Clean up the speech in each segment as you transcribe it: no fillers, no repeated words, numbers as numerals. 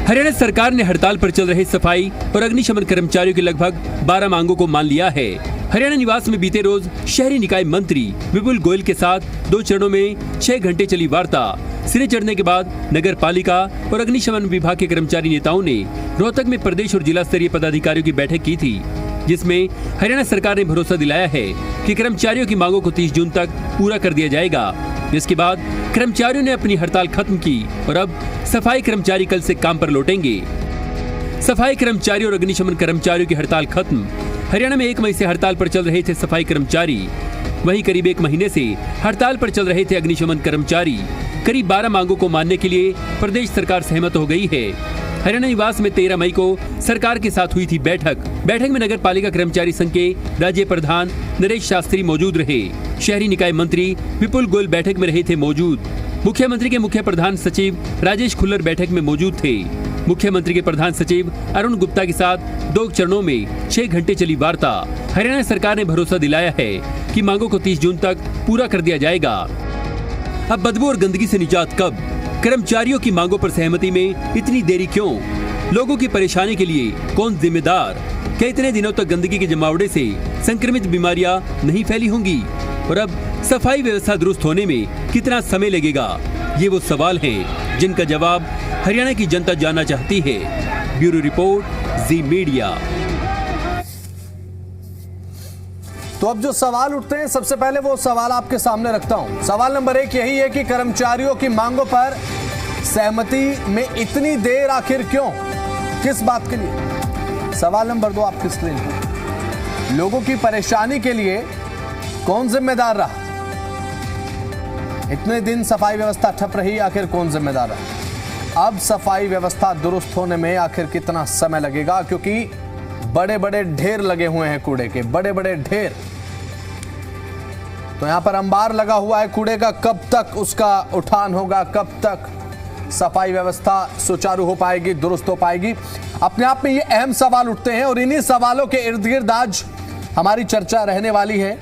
हरियाणा सरकार ने हड़ताल पर चल रहे सफाई और अग्निशमन कर्मचारियों की लगभग 12 मांगों को मान लिया है। हरियाणा निवास में बीते रोज शहरी निकाय मंत्री विपुल गोयल के साथ 2 चरणों में 6 घंटे चली वार्ता सिरे चढ़ने के बाद नगर पालिका और अग्निशमन विभाग के कर्मचारी नेताओं ने रोहतक में प्रदेश और जिला स्तरीय पदाधिकारियों की बैठक की थी, जिसमें हरियाणा सरकार ने भरोसा दिलाया है कि कर्मचारियों की मांगों को 30 जून तक पूरा कर दिया जाएगा। इसके बाद कर्मचारियों ने अपनी हड़ताल खत्म की और अब सफाई कर्मचारी कल से काम पर लौटेंगे। सफाई कर्मचारियों और अग्निशमन कर्मचारियों की हड़ताल खत्म। हरियाणा में 1 मई से हड़ताल पर चल रहे थे सफाई कर्मचारी, वहीं करीब 1 महीने से हड़ताल पर चल रहे थे अग्निशमन कर्मचारी। करीब 12 मांगों को मानने के लिए प्रदेश सरकार सहमत हो गई है। हरियाणा निवास में 13 मई को सरकार के साथ हुई थी बैठक में नगर पालिका कर्मचारी संघ के राज्य प्रधान नरेश शास्त्री मौजूद रहे। शहरी निकाय मंत्री विपुल गोयल बैठक में रहे थे मौजूद। मुख्यमंत्री के मुख्य प्रधान सचिव राजेश खुल्लर बैठक में मौजूद थे। मुख्यमंत्री के प्रधान सचिव अरुण गुप्ता के साथ 2 चरणों में 6 घंटे चली वार्ता। हरियाणा सरकार ने भरोसा दिलाया है कि मांगों को 30 जून तक पूरा कर दिया जाएगा। अब बदबू और गंदगी से निजात कब? कर्मचारियों की मांगों पर सहमति में इतनी देरी क्यों? लोगों की परेशानी के लिए कौन जिम्मेदार? क्या इतने दिनों तक गंदगी के जमावड़े से संक्रमित बीमारियां नहीं फैली होंगी? और अब सफाई व्यवस्था दुरुस्त होने में कितना समय लगेगा? ये वो सवाल हैं जिनका जवाब हरियाणा की जनता जानना चाहती है। ब्यूरो रिपोर्ट, जी मीडिया। तो अब जो सवाल उठते हैं, सबसे पहले वो सवाल आपके सामने रखता हूं। सवाल नंबर 1 यही है कि कर्मचारियों की मांगों पर सहमति में इतनी देर आखिर क्यों? किस बात के लिए? सवाल नंबर 2 आपकी स्क्रीन पर। लोगों की परेशानी के लिए कौन जिम्मेदार रहा? इतने दिन सफाई व्यवस्था ठप रही, आखिर कौन जिम्मेदार रहा? अब सफाई व्यवस्था दुरुस्त होने में आखिर कितना समय लगेगा? क्योंकि बड़े बड़े ढेर लगे हुए हैं कूड़े के, बड़े बड़े ढेर। तो यहां पर अंबार लगा हुआ है कूड़े का। कब तक उसका उठान होगा? कब तक सफाई व्यवस्था सुचारू हो पाएगी, दुरुस्त हो पाएगी? अपने आप में ये अहम सवाल उठते हैं और इन्हीं सवालों के इर्द गिर्द आज हमारी चर्चा रहने वाली है।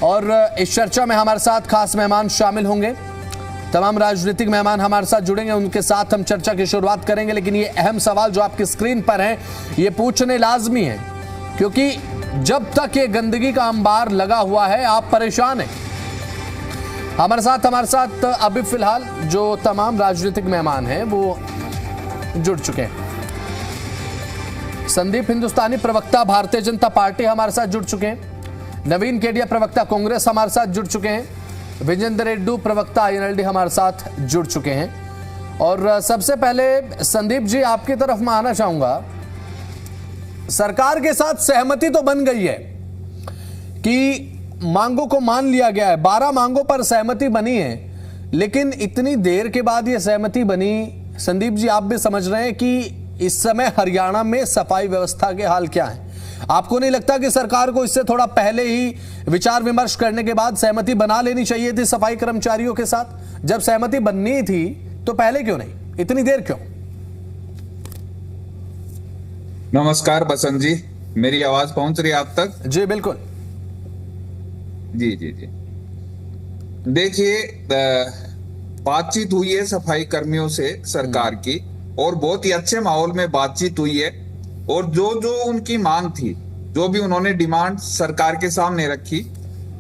और इस चर्चा में हमारे साथ खास मेहमान शामिल होंगे। तमाम राजनीतिक मेहमान हमारे साथ जुड़ेंगे, उनके साथ हम चर्चा की शुरुआत करेंगे। लेकिन ये अहम सवाल जो आपकी स्क्रीन पर है, ये पूछने लाजमी है, क्योंकि जब तक ये गंदगी का अंबार लगा हुआ है, आप परेशान हैं। हमारे साथ अभी फिलहाल जो तमाम राजनीतिक मेहमान हैं वो जुड़ चुके हैं। संदीप हिंदुस्तानी, प्रवक्ता भारतीय जनता पार्टी, हमारे साथ जुड़ चुके हैं। नवीन केडिया, प्रवक्ता कांग्रेस, हमारे साथ जुड़ चुके हैं। विजेंद्र रेड्डी, प्रवक्ता आईएनएलडी, हमारे साथ जुड़ चुके हैं। और सबसे पहले संदीप जी, आपकी तरफ मैं आना चाहूंगा। सरकार के साथ सहमति तो बन गई है कि मांगों को मान लिया गया है, 12 मांगों पर सहमति बनी है, लेकिन इतनी देर के बाद यह सहमति बनी। संदीप जी, आप भी समझ रहे हैं कि इस समय हरियाणा में सफाई व्यवस्था के हाल क्या है? आपको नहीं लगता कि सरकार को इससे थोड़ा पहले ही विचार विमर्श करने के बाद सहमति बना लेनी चाहिए थी सफाई कर्मचारियों के साथ? जब सहमति बननी थी तो पहले क्यों नहीं? इतनी देर क्यों? नमस्कार बसंत जी, मेरी आवाज पहुंच रही है आप तक? जी बिल्कुल। जी। देखिए, बातचीत हुई है सफाई कर्मियों से सरकार की, और बहुत ही अच्छे माहौल में बातचीत हुई है। और जो उनकी मांग थी, जो भी उन्होंने डिमांड सरकार के सामने रखी,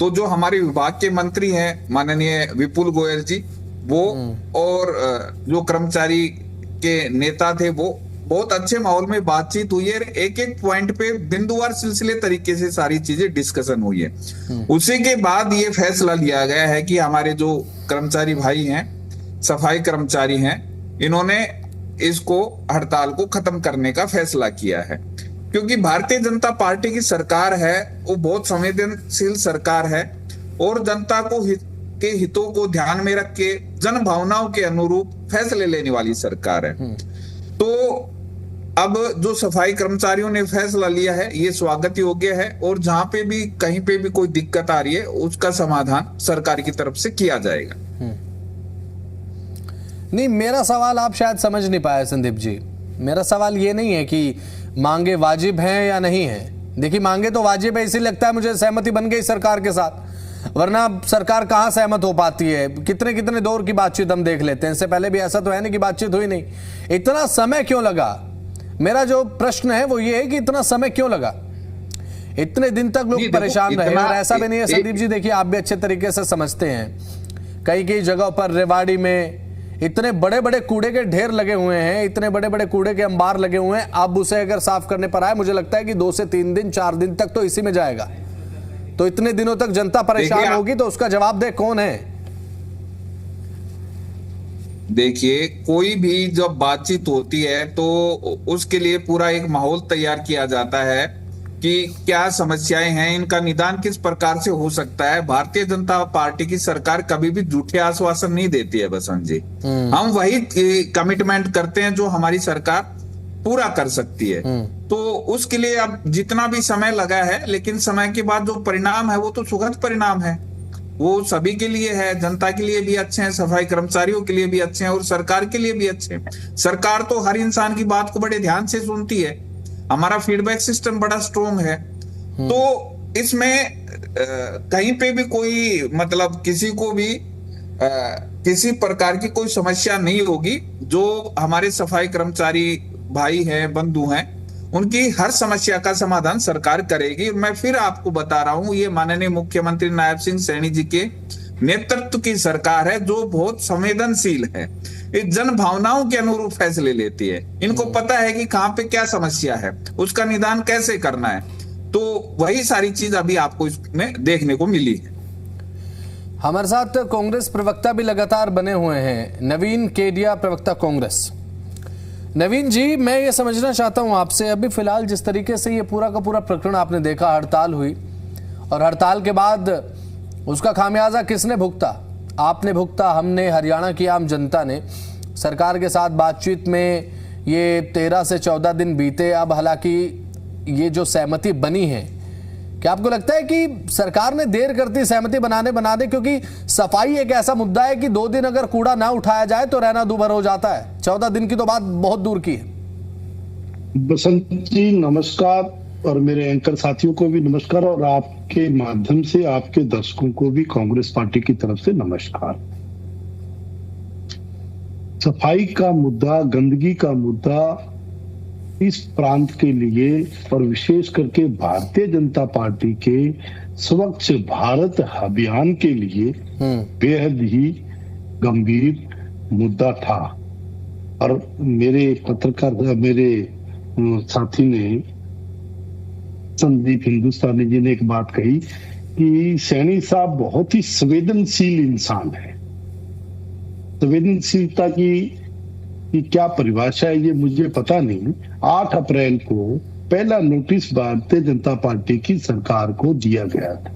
तो जो हमारे विभाग के मंत्री हैं माननीय विपुल गोयल जी, वो और जो कर्मचारी के नेता थे, वो बहुत अच्छे माहौल में बातचीत हुई है। एक एक पॉइंट पे बिंदुवार सिलसिले तरीके से सारी चीजें डिस्कशन हुई है। उसी के बाद ये फैसला लिया गया है कि हमारे जो कर्मचारी भाई हैं, सफाई कर्मचारी हैं, इन्होंने इसको हड़ताल को खत्म करने का फैसला किया है। क्योंकि भारतीय जनता पार्टी की सरकार है, वो बहुत संवेदनशील सरकार है और जनता को के हितों को ध्यान में रख के जन भावनाओं के अनुरूप फैसले लेने वाली सरकार है। तो अब जो सफाई कर्मचारियों ने फैसला लिया है, ये स्वागत योग्य है। और जहां पे भी कहीं पे भी कोई दिक्कत आ रही है, उसका समाधान सरकार की तरफ से किया जाएगा। नहीं, मेरा सवाल आप शायद समझ नहीं पाए संदीप जी। मेरा सवाल ये नहीं है कि मांगे वाजिब हैं या नहीं है। देखिए, मांगे तो वाजिब है, इसीलिए लगता है मुझे सहमति बन गई सरकार के साथ। वरना सरकार कहां सहमत हो पाती है? कितने कितने दौर की बातचीत हम देख लेते हैं। इससे पहले भी ऐसा तो है नहीं कि बातचीत हुई नहीं। इतना समय क्यों लगा? मेरा जो प्रश्न है वो ये है कि इतना समय क्यों लगा? इतने दिन तक लोग परेशान रहे। और ऐसा भी नहीं है संदीप जी, देखिए आप भी अच्छे तरीके से समझते हैं, कई कई जगहों पर रेवाड़ी में इतने बड़े बड़े कूड़े के ढेर लगे हुए हैं, इतने बड़े बड़े कूड़े के अंबार लगे हुए हैं। अब उसे अगर साफ करने पर आए, मुझे लगता है कि 2 से 3 दिन 4 दिन तक तो इसी में जाएगा। तो इतने दिनों तक जनता परेशान होगी तो उसका जवाबदेह कौन है? देखिए, कोई भी जब बातचीत होती है तो उसके लिए पूरा एक माहौल तैयार किया जाता है कि क्या समस्याएं हैं, इनका निदान किस प्रकार से हो सकता है। भारतीय जनता पार्टी की सरकार कभी भी झूठे आश्वासन नहीं देती है बसंत जी। हम वही कमिटमेंट करते हैं जो हमारी सरकार पूरा कर सकती है। तो उसके लिए अब जितना भी समय लगा है, लेकिन समय के बाद जो परिणाम है वो तो सुखद परिणाम है। वो सभी के लिए है, जनता के लिए भी अच्छे हैं, सफाई कर्मचारियों के लिए भी अच्छे हैं और सरकार के लिए भी अच्छे हैं। सरकार तो हर इंसान की बात को बड़े ध्यान से सुनती है। हमारा फीडबैक सिस्टम बड़ा स्ट्रोंग है। तो इसमें कहीं पे भी कोई मतलब किसी को भी किसी प्रकार की कोई समस्या नहीं होगी। जो हमारे सफाई कर्मचारी भाई हैं, बंधु हैं, उनकी हर समस्या का समाधान सरकार करेगी। मैं फिर आपको बता रहा हूं, ये माननीय मुख्यमंत्री नायब सिंह सैनी जी के नेतृत्व की सरकार है जो बहुत संवेदनशील है, ये जन भावनाओं के अनुरूप फैसले लेती है। इनको पता है कि कहां पे क्या समस्या है, उसका निदान कैसे करना है। तो वही सारी चीज अभी आपको इसमें देखने को मिली है। हमारे साथ कांग्रेस प्रवक्ता भी लगातार बने हुए हैं, नवीन केडिया, प्रवक्ता कांग्रेस। नवीन जी, मैं ये समझना चाहता हूं आपसे, अभी फिलहाल जिस तरीके से ये पूरा का पूरा प्रकरण आपने देखा, हड़ताल हुई और हड़ताल के बाद उसका खामियाजा किसने भुगता? आपने भुगता, हमने, हरियाणा की आम जनता ने। सरकार के साथ बातचीत में ये 13 से 14 दिन बीते। अब हालांकि ये जो सहमति बनी है, क्या आपको लगता है कि सरकार ने देर करती सहमति बना दे? क्योंकि सफाई एक ऐसा मुद्दा है कि 2 दिन अगर कूड़ा ना उठाया जाए तो रहना दूभर हो जाता है। 14 दिन की तो बात बहुत दूर की है। बसंत जी नमस्कार, और मेरे एंकर साथियों को भी नमस्कार, और आपके माध्यम से आपके दर्शकों को भी कांग्रेस पार्टी की तरफ से नमस्कार। सफाई का मुद्दा, गंदगी का मुद्दा इस प्रांत के लिए और विशेष करके भारतीय जनता पार्टी के स्वच्छ भारत अभियान के लिए बेहद ही गंभीर मुद्दा था। और मेरे पत्रकार, मेरे साथी ने, संदीप हिंदुस्तानी जी ने एक बात कही कि सैनी साहब बहुत ही संवेदनशील इंसान है। संवेदनशीलता की क्या परिभाषा है ये मुझे पता नहीं। 8 अप्रैल को पहला नोटिस भारतीय जनता पार्टी की सरकार को दिया गया था।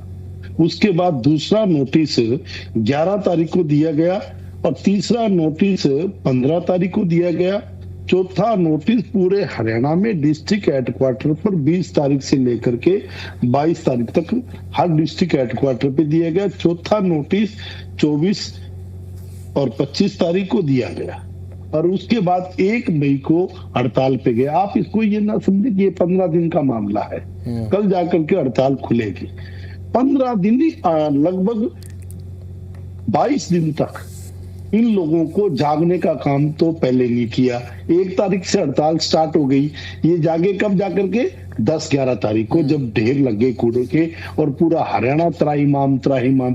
उसके बाद दूसरा नोटिस 11 तारीख को दिया गया और तीसरा नोटिस 15 तारीख को दिया गया। चौथा नोटिस पूरे हरियाणा में डिस्ट्रिक्ट हेडक्वार्टर पर 20 तारीख से लेकर के 22 तारीख तक हर डिस्ट्रिक्ट हेडक्वार्टर पे दिया गया। चौथा नोटिस 24 और 25 तारीख को दिया गया और उसके बाद 1 मई को हड़ताल पे गए। आप इसको ये ना समझे कि ये 15 दिन का मामला है, कल जाकर के हड़ताल खुलेगी। 15 दिन, लगभग 22 दिन तक इन लोगों को जागने का काम तो पहले नहीं किया। 1 तारीख से हड़ताल स्टार्ट हो गई, ये जागे कब जाकर के 10-11 तारीख को, जब ढेर लगे कूड़े के और पूरा हरियाणा त्राहिमाम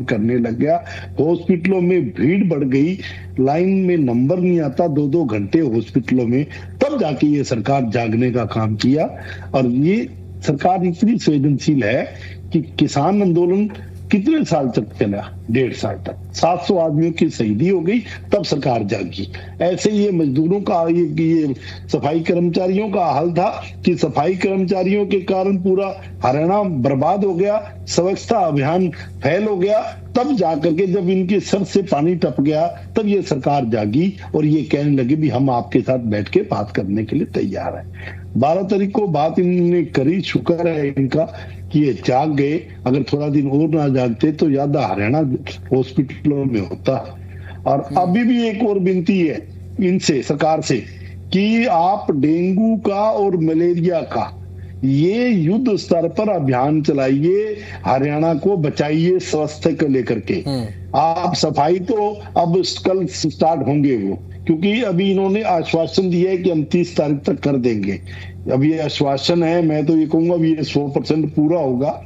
करने लग गया। हॉस्पिटलों में भीड़ बढ़ गई, लाइन में नंबर नहीं आता 2-2 घंटे हॉस्पिटलों में, तब जाके ये सरकार जागने का काम किया। और ये सरकार इतनी संवेदनशील है कि किसान आंदोलन कितने साल तक चला? 1.5 साल तक। 700 आदमियों की शहीदी हो गई, तब सरकार जागी। ऐसे ये मजदूरों का, ये सफाई कर्मचारियों का हाल था कि सफाई कर्मचारियों के कारण पूरा हरियाणा बर्बाद हो गया, स्वच्छता अभियान फेल हो गया। तब जाकर के जब इनके सर से पानी टप गया, तब ये सरकार जागी और ये कहने लगी भी हम आपके साथ बैठ के बात करने के लिए तैयार है। 12 तारीख को बात इन्होंने करी, शुक्र है इनका कि ये जाग गए। अगर थोड़ा दिन और ना जागते तो ज्यादा हरियाणा हॉस्पिटलों में होता। और अभी भी एक और विनती है इनसे, सरकार से, कि आप डेंगू का और मलेरिया का ये युद्ध स्तर पर अभियान चलाइए, हरियाणा को बचाइए स्वास्थ्य को लेकर के। आप सफाई तो अब कल स्टार्ट होंगे वो, क्योंकि अभी इन्होंने आश्वासन दिया है कि हम 30 तारीख तक कर देंगे। अब ये आश्वासन है, मैं तो ये कहूंगा अभी ये 100% पूरा होगा।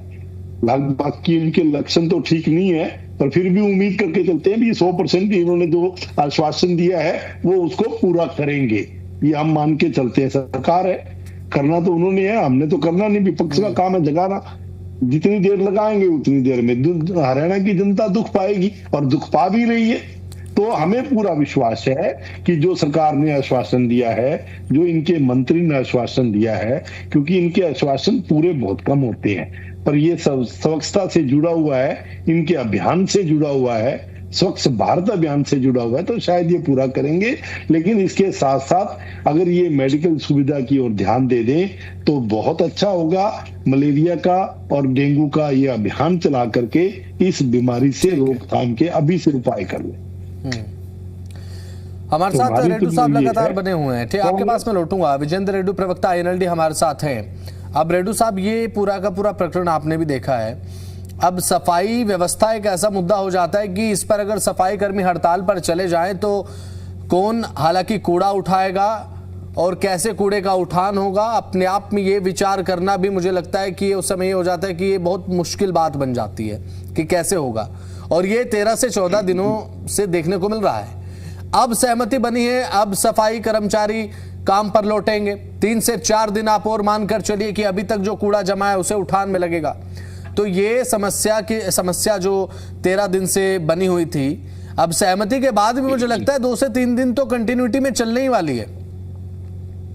लगभग की इनके लक्षण तो ठीक नहीं है, पर फिर भी उम्मीद करके चलते हैं भी 100% इन्होंने जो आश्वासन दिया है वो उसको पूरा करेंगे, ये हम मान के चलते हैं। सरकार है, करना तो उन्होंने है, हमने तो करना नहीं। विपक्ष का काम है जगाना, जितनी देर लगाएंगे उतनी देर में हरियाणा की जनता दुख पाएगी, और दुख पा भी रही है। तो हमें पूरा विश्वास है कि जो सरकार ने आश्वासन दिया है, जो इनके मंत्री ने आश्वासन दिया है, क्योंकि इनके आश्वासन पूरे बहुत कम होते हैं, पर ये सब स्वच्छता से जुड़ा हुआ है, इनके अभियान से जुड़ा हुआ है, स्वच्छ भारत अभियान से जुड़ा हुआ है, तो शायद ये पूरा करेंगे। लेकिन इसके साथ साथ अगर ये मेडिकल सुविधा की ओर ध्यान दे दें तो बहुत अच्छा होगा। मलेरिया का और डेंगू का ये अभियान चला करके इस बीमारी से रोकथाम के अभी से उपाय कर लें। हमारे तो साथ रेड्डू तो साहब ये लगातार है। बने हुए हैं। ठीक, आपके पास मैं लौटूंगा। विजेंद्र रेड्डू, प्रवक्ता INLD हमारे साथ हैं। अब रेड्डू साहब, ये पूरा का पूरा प्रकरण आपने भी देखा है। अब सफाई व्यवस्था एक ऐसा मुद्दा हो जाता है कि इस पर अगर सफाई कर्मी हड़ताल पर चले जाएं तो कौन हालांकि कूड़ा उठाएगा और कैसे कूड़े का उठान होगा, अपने आप में ये विचार करना भी मुझे लगता है कि ये उस समय ये हो जाता है कि ये बहुत मुश्किल बात बन जाती है कि कैसे होगा। और ये 13 से 14 दिनों से देखने को मिल रहा है। अब सहमति बनी है, अब सफाई कर्मचारी काम पर लौटेंगे। 3 से 4 दिन आप और मानकर चलिए कि अभी तक जो कूड़ा जमा है उसे उठान में लगेगा। तो ये समस्या जो 13 दिन से बनी हुई थी, अब सहमति के बाद भी मुझे लगता है 2 से 3 दिन तो कंटिन्यूटी में चलने ही वाली है।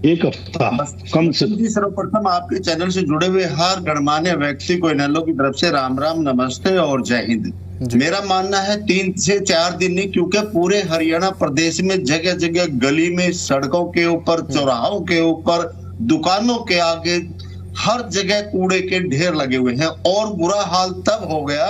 एक हफ्ता कम से कम। सर्वप्रथम आपके चैनल से जुड़े हुए हर गणमान्य व्यक्ति को इनेलो की तरफ से राम राम, नमस्ते और जय हिंद। मेरा मानना है 3 से 4 दिन नहीं, क्योंकि पूरे हरियाणा प्रदेश में जगह जगह गली में, सड़कों के ऊपर, चौराहों के ऊपर, दुकानों के आगे हर जगह कूड़े के ढेर लगे हुए हैं। और बुरा हाल तब हो गया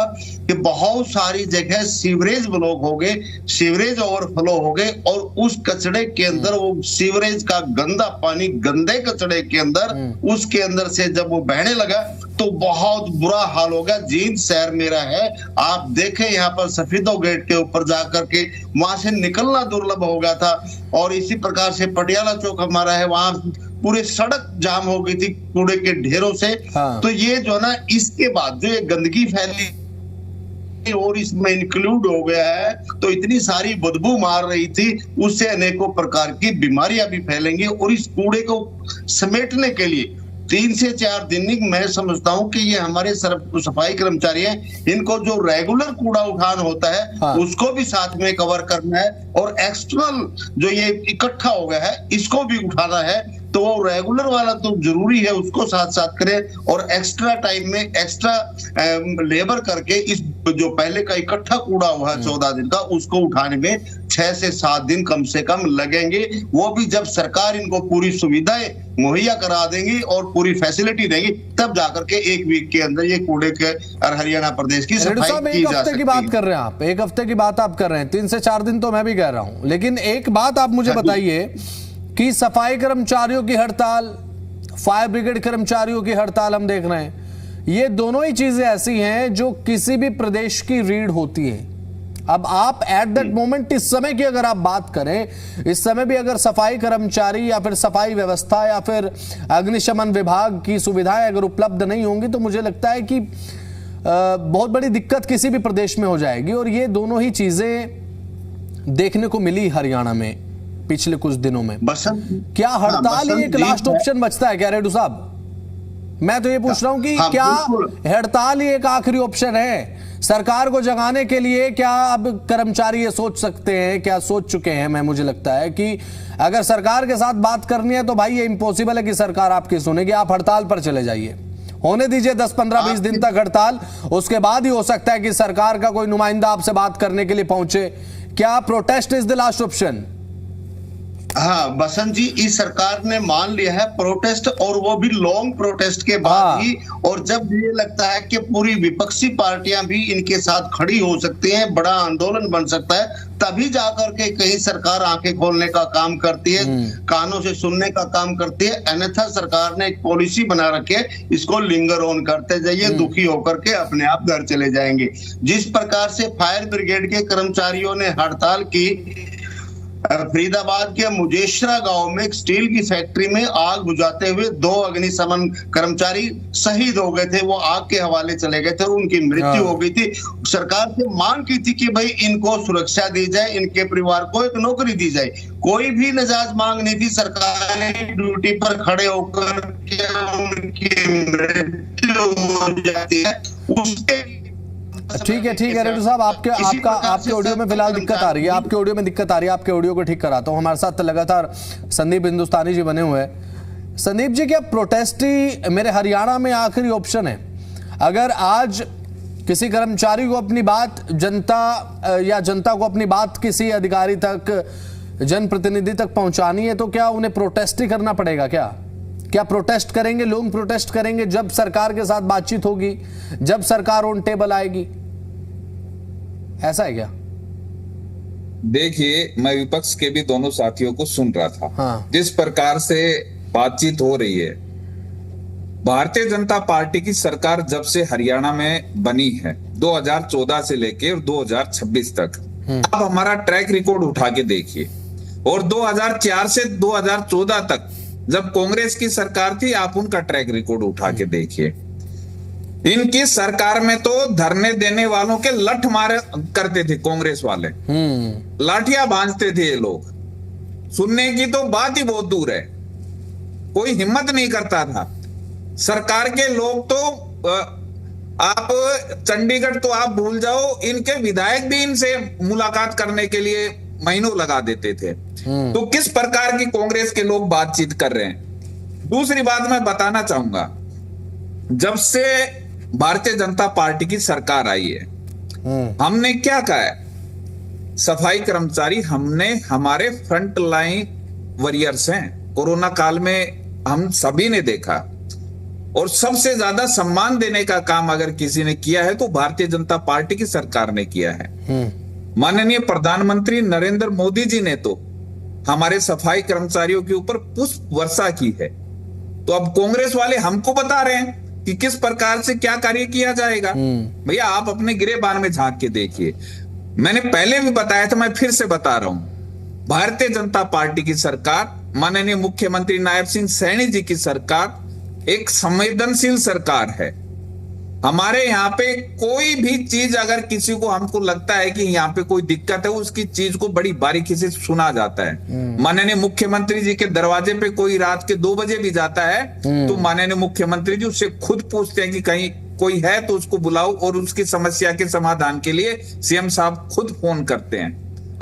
कि बहुत सारी जगह सीवरेज ब्लॉक हो गए, सीवरेज ओवरफ्लो हो गए, और उस कचड़े के अंदर वो सीवरेज का गंदा पानी गंदे कचड़े के अंदर उसके अंदर से जब वो बहने लगा तो बहुत बुरा हाल हो गया। जींद शहर मेरा है, आप देखें यहाँ पर सफेदो गेट के ऊपर जाकर के वहां से निकलना दुर्लभ हो गया था। और इसी प्रकार से पटियाला चौक हमारा है, वहां पूरे सड़क जाम हो गई थी कूड़े के ढेरों से। हाँ। तो ये जो ना, इसके बाद जो ये गंदगी फैली और इसमें इंक्लूड हो गया है, तो इतनी सारी बदबू मार रही थी, उससे अनेकों प्रकार की बीमारियां भी फैलेंगी। और इस कूड़े को समेटने के लिए 3 से 4 दिन मैं समझता हूं कि ये हमारे सफाई कर्मचारी हैं, इनको जो रेगुलर कूड़ा उठान होता है हाँ। उसको भी साथ में कवर करना है, और एक्सटर्नल जो ये इकट्ठा हो गया है इसको भी उठाना है। तो वो रेगुलर वाला तो जरूरी है, उसको साथ साथ करें, और एक्स्ट्रा टाइम में एक्स्ट्रा लेबर करके इस जो पहले का इकट्ठा कूड़ा हुआ है 14 दिन का, उसको उठाने में 6 से 7 दिन कम से कम लगेंगे। वो भी जब सरकार इनको पूरी सुविधाएं मुहैया करा देंगी और पूरी फैसिलिटी देगी, तब जाकर के 1 वीक के अंदर ये कूड़े के और हरियाणा प्रदेश की रेड्डू सफाई साहब, की एक जा हफ्ते सकती की बात है। कर रहे हैं आप, 1 हफ्ते की बात आप कर रहे हैं, 3 से 4 दिन तो मैं भी कह रहा हूं। लेकिन एक बात आप मुझे बताइए कि सफाई कर्मचारियों की हड़ताल, फायर ब्रिगेड कर्मचारियों की हड़ताल हम देख रहे हैं, ये दोनों ही चीजें ऐसी हैं जो किसी भी प्रदेश की रीढ़ होती है। अब आप एट दैट मोमेंट, इस समय की अगर आप बात करें, इस समय भी अगर सफाई कर्मचारी या फिर सफाई व्यवस्था या फिर अग्निशमन विभाग की सुविधाएं अगर उपलब्ध नहीं होंगी तो मुझे लगता है कि बहुत बड़ी दिक्कत किसी भी प्रदेश में हो जाएगी। और ये दोनों ही चीजें देखने को मिली हरियाणा में पिछले कुछ दिनों में। क्या हड़ताल ही एक लास्ट ऑप्शन बचता है क्या रेड्डू साहब? मैं तो ये पूछ रहा हूं कि क्या हड़ताल ही एक आखिरी ऑप्शन है सरकार को जगाने के लिए? क्या अब कर्मचारी ये सोच सकते हैं, क्या सोच चुके हैं? मुझे लगता है कि अगर सरकार के साथ बात करनी है तो भाई ये इम्पॉसिबल है कि सरकार आपकी सुनेगी। आप हड़ताल पर चले जाइए, होने दीजिए 10, 15, 20 दिन तक हड़ताल, उसके बाद ही हो सकता है कि सरकार का कोई नुमाइंदा आपसे बात करने के लिए पहुंचे। क्या protest is the last option? हाँ बसंत जी, इस सरकार ने मान लिया है प्रोटेस्ट, और वो भी लॉन्ग प्रोटेस्ट के बाद ही। और जब ये लगता है कि पूरी विपक्षी पार्टियां भी इनके साथ खड़ी हो सकती हैं, बड़ा आंदोलन बन सकता है, तभी जाकर के कहीं सरकार आंखें खोलने का काम करती है, कानों से सुनने का काम करती है। अन्यथा सरकार ने एक पॉलिसी बना रखी है, इसको लिंगर ऑन करते जाइए, दुखी होकर के अपने आप घर चले जाएंगे। जिस प्रकार से फायर ब्रिगेड के कर्मचारियों ने हड़ताल की, फरीदाबाद के मुजेशरा गांव में एक स्टील की फैक्ट्री में आग बुझाते हुए 2 अग्निशमन कर्मचारी शहीद हो गए थे, वो आग के हवाले चले गए थे और उनकी मृत्यु हो गई थी। सरकार से मांग की थी कि भाई इनको सुरक्षा दी जाए, इनके परिवार को एक नौकरी दी जाए। कोई भी नजायज मांग नहीं थी, सरकार ने ड्यूटी पर खड़े होकर के उनकी मृत्यु हो जाती है। उसके ठीक है रेड्डी साहब, आपके ऑडियो में फिलहाल दिक्कत आ रही है, आपके ऑडियो में दिक्कत आ रही है, आपके ऑडियो को ठीक कराता हूं। हमारे साथ लगातार संदीप हिंदुस्तानी जी बने हुए हैं। संदीप जी, क्या प्रोटेस्ट ही मेरे हरियाणा में आखिरी ऑप्शन है? अगर आज किसी कर्मचारी को अपनी बात जनता को अपनी बात किसी अधिकारी तक, जनप्रतिनिधि तक पहुंचानी है, तो क्या उन्हें प्रोटेस्ट ही करना पड़ेगा? क्या प्रोटेस्ट करेंगे लोग? प्रोटेस्ट करेंगे जब सरकार के साथ बातचीत होगी, जब सरकार ऑन टेबल आएगी, ऐसा है क्या? देखिए, मैं विपक्ष के भी दोनों साथियों को सुन रहा था। हाँ। जिस प्रकार से बातचीत हो रही है, भारतीय जनता पार्टी की सरकार जब से हरियाणा में बनी है 2014 से लेकर 2026 तक, आप हमारा ट्रैक रिकॉर्ड उठा के देखिए, और 2004 से 2014 तक जब कांग्रेस की सरकार थी, आप उनका ट्रैक रिकॉर्ड उठा के देखिए। इनकी सरकार में तो धरने देने वालों के लठ मारे करते थे कांग्रेस वाले, लाठियां बांधते थे ये लोग। सुनने की तो बात ही बहुत दूर है, कोई हिम्मत नहीं करता था। सरकार के लोग तो आप चंडीगढ़ तो आप भूल जाओ, इनके विधायक भी इनसे मुलाकात करने के लिए महीनों लगा देते थे। तो किस प्रकार की कांग्रेस के लोग बातचीत कर रहे हैं। दूसरी बात मैं बताना चाहूंगा, जब से भारतीय जनता पार्टी की सरकार आई है, हमने क्या कहा है? सफाई कर्मचारी हमने हमारे फ्रंट लाइन वॉरियर्स हैं। कोरोना काल में हम सभी ने देखा, और सबसे ज्यादा सम्मान देने का काम अगर किसी ने किया है तो भारतीय जनता पार्टी की सरकार ने किया है। माननीय प्रधानमंत्री नरेंद्र मोदी जी ने तो हमारे सफाई कर्मचारियों के ऊपर पुष्प वर्षा की है। तो अब कांग्रेस वाले हमको बता रहे हैं कि किस प्रकार से क्या कार्य किया जाएगा। भैया, आप अपने गिरेबान में झांक के देखिए। मैंने पहले भी बताया था, मैं फिर से बता रहा हूं, भारतीय जनता पार्टी की सरकार, माननीय मुख्यमंत्री नायब सिंह सैनी जी की सरकार एक संवेदनशील सरकार है। हमारे यहाँ पे कोई भी चीज अगर किसी को हमको लगता है कि यहाँ पे कोई दिक्कत है, उसकी चीज को बड़ी बारीकी से सुना जाता है। माननीय मुख्यमंत्री जी के दरवाजे पे कोई रात के 2 बजे भी जाता है तो माननीय मुख्यमंत्री जी उससे खुद पूछते हैं कि कहीं कोई है तो उसको बुलाओ, और उसकी समस्या के समाधान के लिए सीएम साहब खुद फोन करते हैं।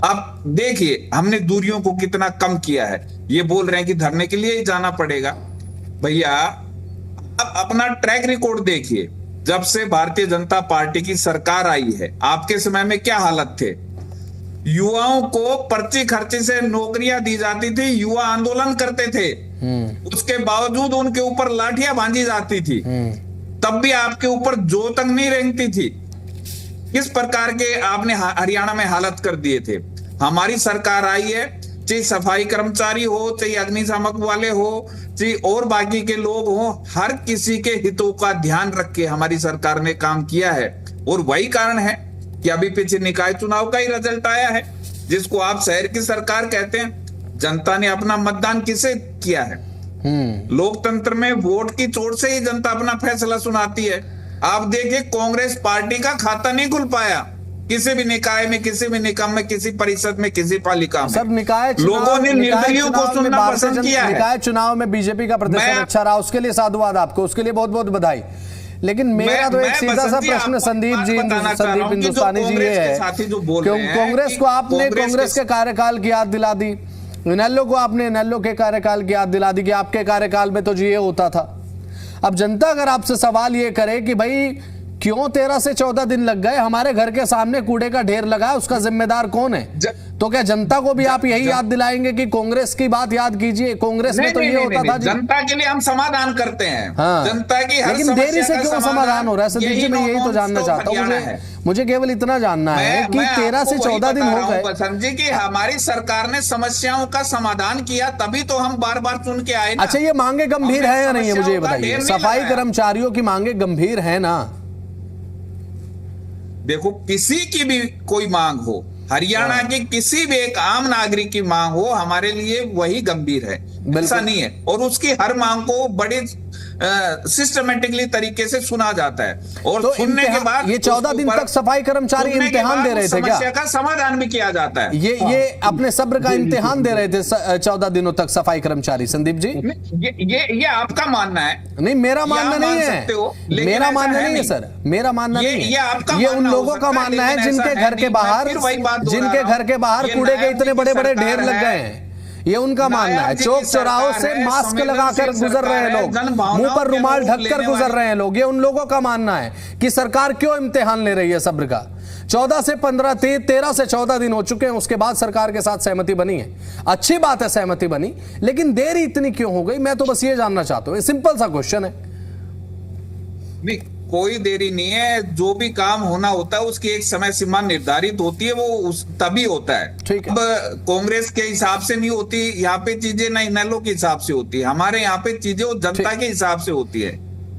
आप देखिए हमने दूरियों को कितना कम किया है। ये बोल रहे हैं कि धरने के लिए ही जाना पड़ेगा। भैया, आप अपना ट्रैक रिकॉर्ड देखिए। जब से भारतीय जनता पार्टी की सरकार आई है, आपके समय में क्या हालत थे? युवाओं को पर्ची खर्ची से नौकरियां दी जाती थी, युवा आंदोलन करते थे, उसके बावजूद उनके ऊपर लाठियां बांधी जाती थी, तब भी आपके ऊपर जो तक नहीं रेंगती थी। किस प्रकार के आपने हरियाणा में हालत कर दिए थे। हमारी सरकार आई है, चाहे सफाई कर्मचारी हो, चाहे अग्निशामक वाले हो, चाहे और बाकी के लोग हो, हर किसी के हितों का ध्यान रख के हमारी सरकार ने काम किया है। और वही कारण है कि अभी पीछे निकाय चुनाव का ही रिजल्ट आया है, जिसको आप शहर की सरकार कहते हैं। जनता ने अपना मतदान किसे किया है? लोकतंत्र में वोट की चोट से ही जनता अपना फैसला सुनाती है। आप देखिए, कांग्रेस पार्टी का खाता नहीं खुल पाया किसी भी निकाय में, किसी भी निगम में, किसी परिषद में, किसी पालिका में। सब निकाय लोगों ने निर्दलीयों को सुनना पसंद किया है। निकाय चुनाव में बीजेपी का प्रदर्शन अच्छा रहा, उसके लिए साधुवाद आपको, उसके लिए बहुत बहुत बधाई। लेकिन मेरा तो एक सीधा सा प्रश्न संदीप हिंदुस्तानी जी ये है, कांग्रेस को आपने कांग्रेस के कार्यकाल की याद दिला दी, इनेलो को आपने इनेलो के कार्यकाल की याद दिला दी कि आपके कार्यकाल में तो जी ये होता था। अब जनता अगर आपसे सवाल ये करे कि भाई क्यों 13 से 14 दिन लग गए, हमारे घर के सामने कूड़े का ढेर लगा है, उसका जिम्मेदार कौन है? तो क्या जनता को भी आप यही याद दिलाएंगे कि कांग्रेस की बात याद कीजिए? कांग्रेस में तो ये होता था जी, जनता के लिए हम समाधान करते हैं। हाँ, जनता की हर लेकिन देरी से क्यों समाधान हो रहा है? संदीप जी, मैं यही तो जानना चाहता हूँ। मुझे केवल इतना जानना है कि 13 से 14 दिन हो गए बसंत जी कि हमारी सरकार ने समस्याओं का समाधान किया, तभी तो हम बार बार चुन के आए ना। अच्छा, ये मांगे गंभीर है या नहीं है, मुझे ये बताइए। सफाई कर्मचारियों की मांगे गंभीर है ना? देखो, किसी की भी कोई मांग हो, हरियाणा के किसी भी एक आम नागरिक की मांग हो, हमारे लिए वही गंभीर है, ऐसा नहीं है। और उसकी हर मांग को बड़े सिस्टमेटिकली तरीके से सुना जाता है, और तो सुनने के बाद ये 14 दिन तक सफाई कर्मचारी इम्तिहान दे रहे थे क्या? समस्या का समाधान भी किया जाता है। ये अपने सब्र का इम्तिहान दे रहे थे 14 दिनों तक सफाई कर्मचारी। संदीप जी, ये आपका मानना है? नहीं, मेरा मानना नहीं है। मेरा मानना नहीं है सर, मेरा मानना नहीं है। ये उन लोगों का मानना है जिनके घर के बाहर कूड़े के इतने बड़े बड़े ढेर लग गए हैं। ये उनका मानना है। चौक चौराहों से मास्क लगाकर गुजर रहे हैं लोग, मुंह पर रुमाल ढककर गुजर रहे हैं लोग। ये उन लोगों का मानना है कि सरकार क्यों इम्तिहान ले रही है सब्र का। 14 से 15, 13 से 14 दिन हो चुके हैं, उसके बाद सरकार के साथ सहमति बनी है। अच्छी बात है, सहमति बनी, लेकिन देरी इतनी क्यों हो गई? मैं तो बस ये जानना चाहता हूं। सिंपल सा क्वेश्चन है। नहीं, कोई देरी नहीं है। जो भी काम होना होता है उसकी एक समय सीमा निर्धारित होती है, वो तभी होता है। ठीक है। अब कांग्रेस के हिसाब से नहीं होती यहाँ पे चीजें, ना इनेलो के हिसाब से होती है। हमारे यहाँ पे चीजें वो जनता के हिसाब से होती है।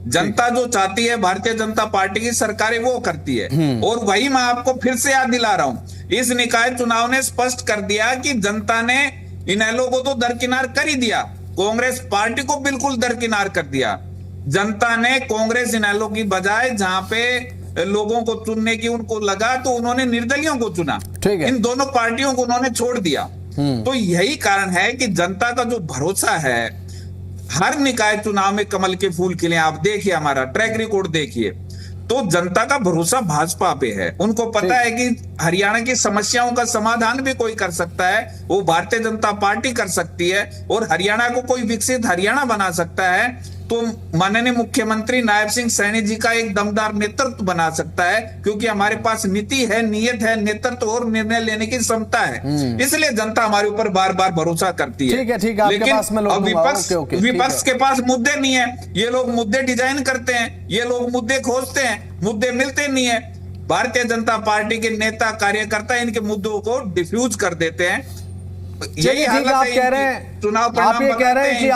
जनता जो चाहती है, भारतीय जनता पार्टी की सरकारें वो करती है। और वही मैं आपको फिर से याद दिला रहा हूं, इस निकाय चुनाव ने स्पष्ट कर दिया कि जनता ने इनेलो को तो दरकिनार कर ही दिया, कांग्रेस पार्टी को बिल्कुल दरकिनार कर दिया। जनता ने कांग्रेस इनेलो की बजाय जहां पे लोगों को चुनने की उनको लगा, तो उन्होंने निर्दलियों को चुना। इन दोनों पार्टियों को उन्होंने छोड़ दिया। तो यही कारण है कि जनता का जो भरोसा है, हर निकाय चुनाव में कमल के फूल खिले। आप देखिए, हमारा ट्रैक रिकॉर्ड देखिए, तो जनता का भरोसा भाजपा पे है। उनको पता है कि हरियाणा की समस्याओं का समाधान भी कोई कर सकता है, वो भारतीय जनता पार्टी कर सकती है, और हरियाणा को कोई विकसित हरियाणा बना सकता है। तो माननीय मुख्यमंत्री नायब सिंह सैनी जी का एक दमदार नेतृत्व बना सकता है, क्योंकि हमारे पास नीति है, नियत है, नेतृत्व और निर्णय लेने की क्षमता है। इसलिए जनता हमारे ऊपर बार बार भरोसा करती है। ठीक है, ठीक है, आपके पास मैं लेकिन विपक्ष के पास मुद्दे नहीं है। ये लोग मुद्दे डिजाइन करते हैं, ये लोग मुद्दे खोजते हैं, मुद्दे मिलते नहीं है। भारतीय जनता पार्टी के नेता कार्यकर्ता इनके मुद्दों को डिफ्यूज कर देते हैं। यही हालत है। आप कह रहे हैं, चुनाव आप ये कह रहे हैं कि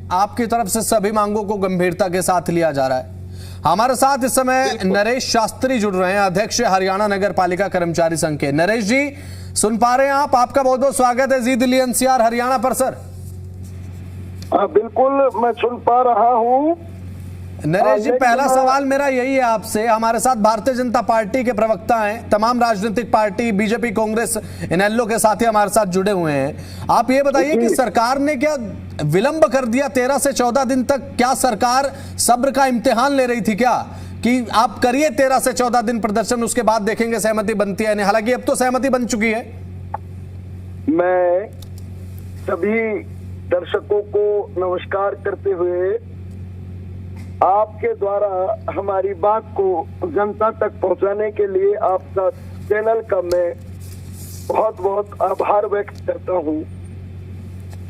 आपकी तरफ से सभी मांगों को गंभीरता के साथ लिया जा रहा है। हमारे साथ इस समय नरेश शास्त्री जुड़ रहे हैं, अध्यक्ष हरियाणा नगर पालिका कर्मचारी संघ के। नरेश जी, सुन पा रहे हैं आप? आपका बहुत बहुत स्वागत है जी दिल्ली एनसीआर हरियाणा पर। सर बिल्कुल, मैं सुन पा रहा हूं। नरेश जी, पहला सवाल मेरा यही है आपसे। हमारे साथ भारतीय जनता पार्टी के प्रवक्ता हैं, तमाम राजनीतिक पार्टी, बीजेपी, कांग्रेस, इनेलो के साथी हमारे साथ जुड़े हुए हैं। आप ये बताइए कि सरकार ने क्या विलंब कर दिया 13 से 14 दिन तक? क्या सरकार सब्र का इम्तिहान ले रही थी क्या, कि आप करिए 13 से 14 दिन प्रदर्शन, उसके बाद देखेंगे सहमति बनती है नहीं? हालांकि अब तो सहमति बन चुकी है। मैं सभी दर्शकों को नमस्कार करते हुए आपके द्वारा हमारी बात को जनता तक पहुंचाने के लिए आपका चैनल का मैं बहुत बहुत आभार व्यक्त करता हूं।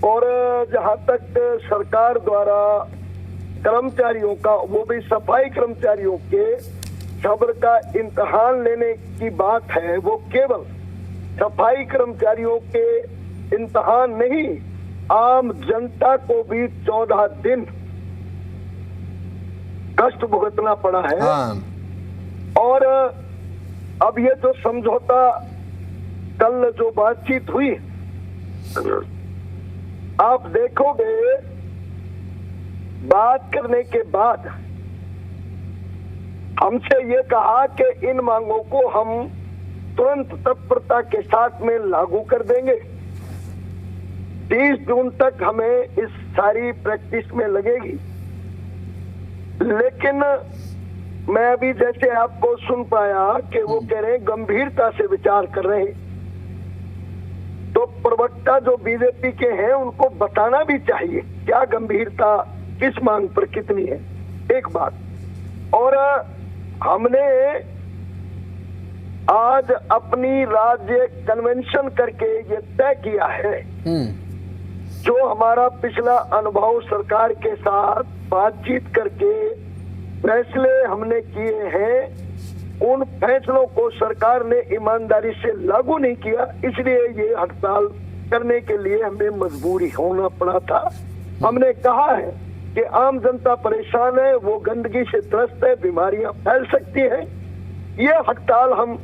और जहां तक सरकार द्वारा कर्मचारियों का, वो भी सफाई कर्मचारियों के सब्र का इम्तिहान लेने की बात है, वो केवल सफाई कर्मचारियों के इम्तिहान नहीं, आम जनता को भी 14 दिन कष्ट भुगतना पड़ा है। और अब ये जो समझौता, कल जो बातचीत हुई, आप देखोगे बात करने के बाद हमसे ये कहा कि इन मांगों को हम तुरंत तत्परता के साथ में लागू कर देंगे। 30 जून तक हमें इस सारी प्रैक्टिस में लगेगी। लेकिन मैं अभी जैसे आपको सुन पाया कि वो कह रहे हैं गंभीरता से विचार कर रहे हैं, तो प्रवक्ता जो बीजेपी के हैं उनको बताना भी चाहिए क्या गंभीरता किस मांग पर कितनी है, एक बात। और हमने आज अपनी राज्य कन्वेंशन करके ये तय किया है, जो हमारा पिछला अनुभव सरकार के साथ बातचीत करके फैसले हमने किए हैं, उन फैसलों को सरकार ने ईमानदारी से लागू नहीं किया, इसलिए ये हड़ताल करने के लिए हमें मजबूरी होना पड़ा था। हमने कहा है कि आम जनता परेशान है, वो गंदगी से त्रस्त है, बीमारियां फैल सकती हैं। ये हड़ताल हम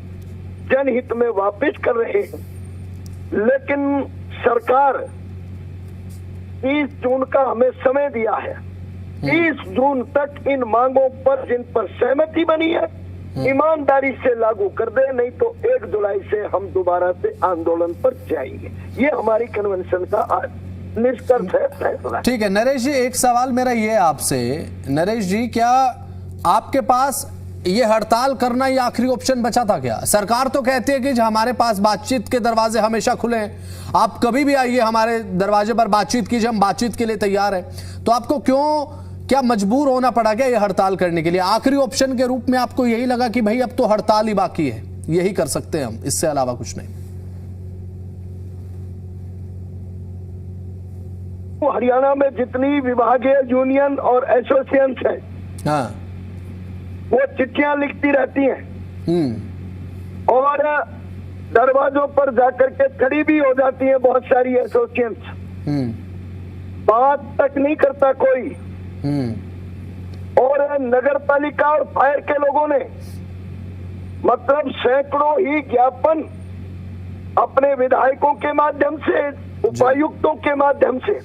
जनहित में वापस कर रहे हैं, लेकिन सरकार 30 जून का हमें समय दिया है। 30 जून तक इन मांगों पर, जिन पर सहमति बनी है, ईमानदारी से लागू कर दे, नहीं तो 1 जुलाई से हम दोबारा से आंदोलन पर जाएंगे। ये हमारी कन्वेंशन का आज निष्कर्ष है, फैसला। ठीक है नरेश जी, एक सवाल मेरा ये आपसे, नरेश जी, क्या आपके पास ये हड़ताल करना ये आखिरी ऑप्शन बचा था क्या? सरकार तो कहती है कि हमारे पास बातचीत के दरवाजे हमेशा खुले हैं, आप कभी भी आइए हमारे दरवाजे पर बातचीत कीजिए, हम बातचीत के लिए तैयार हैं। तो आपको क्या मजबूर होना पड़ा क्या ये हड़ताल करने के लिए? आखिरी ऑप्शन के रूप में आपको यही लगा कि भाई अब तो हड़ताल ही बाकी है, यही कर सकते हैं हम, इससे अलावा कुछ नहीं? हरियाणा में जितनी विभागीय यूनियन और एसोसिएशन है, हाँ, वो चिट्ठियां लिखती रहती हैं और दरवाजों पर जाकर के खड़ी भी हो जाती हैं बहुत सारी एसोसिएशन। बात तक नहीं करता कोई। और नगर पालिका और फायर के लोगों ने मतलब सैकड़ों ही ज्ञापन अपने विधायकों के माध्यम से, उपायुक्तों के माध्यम से,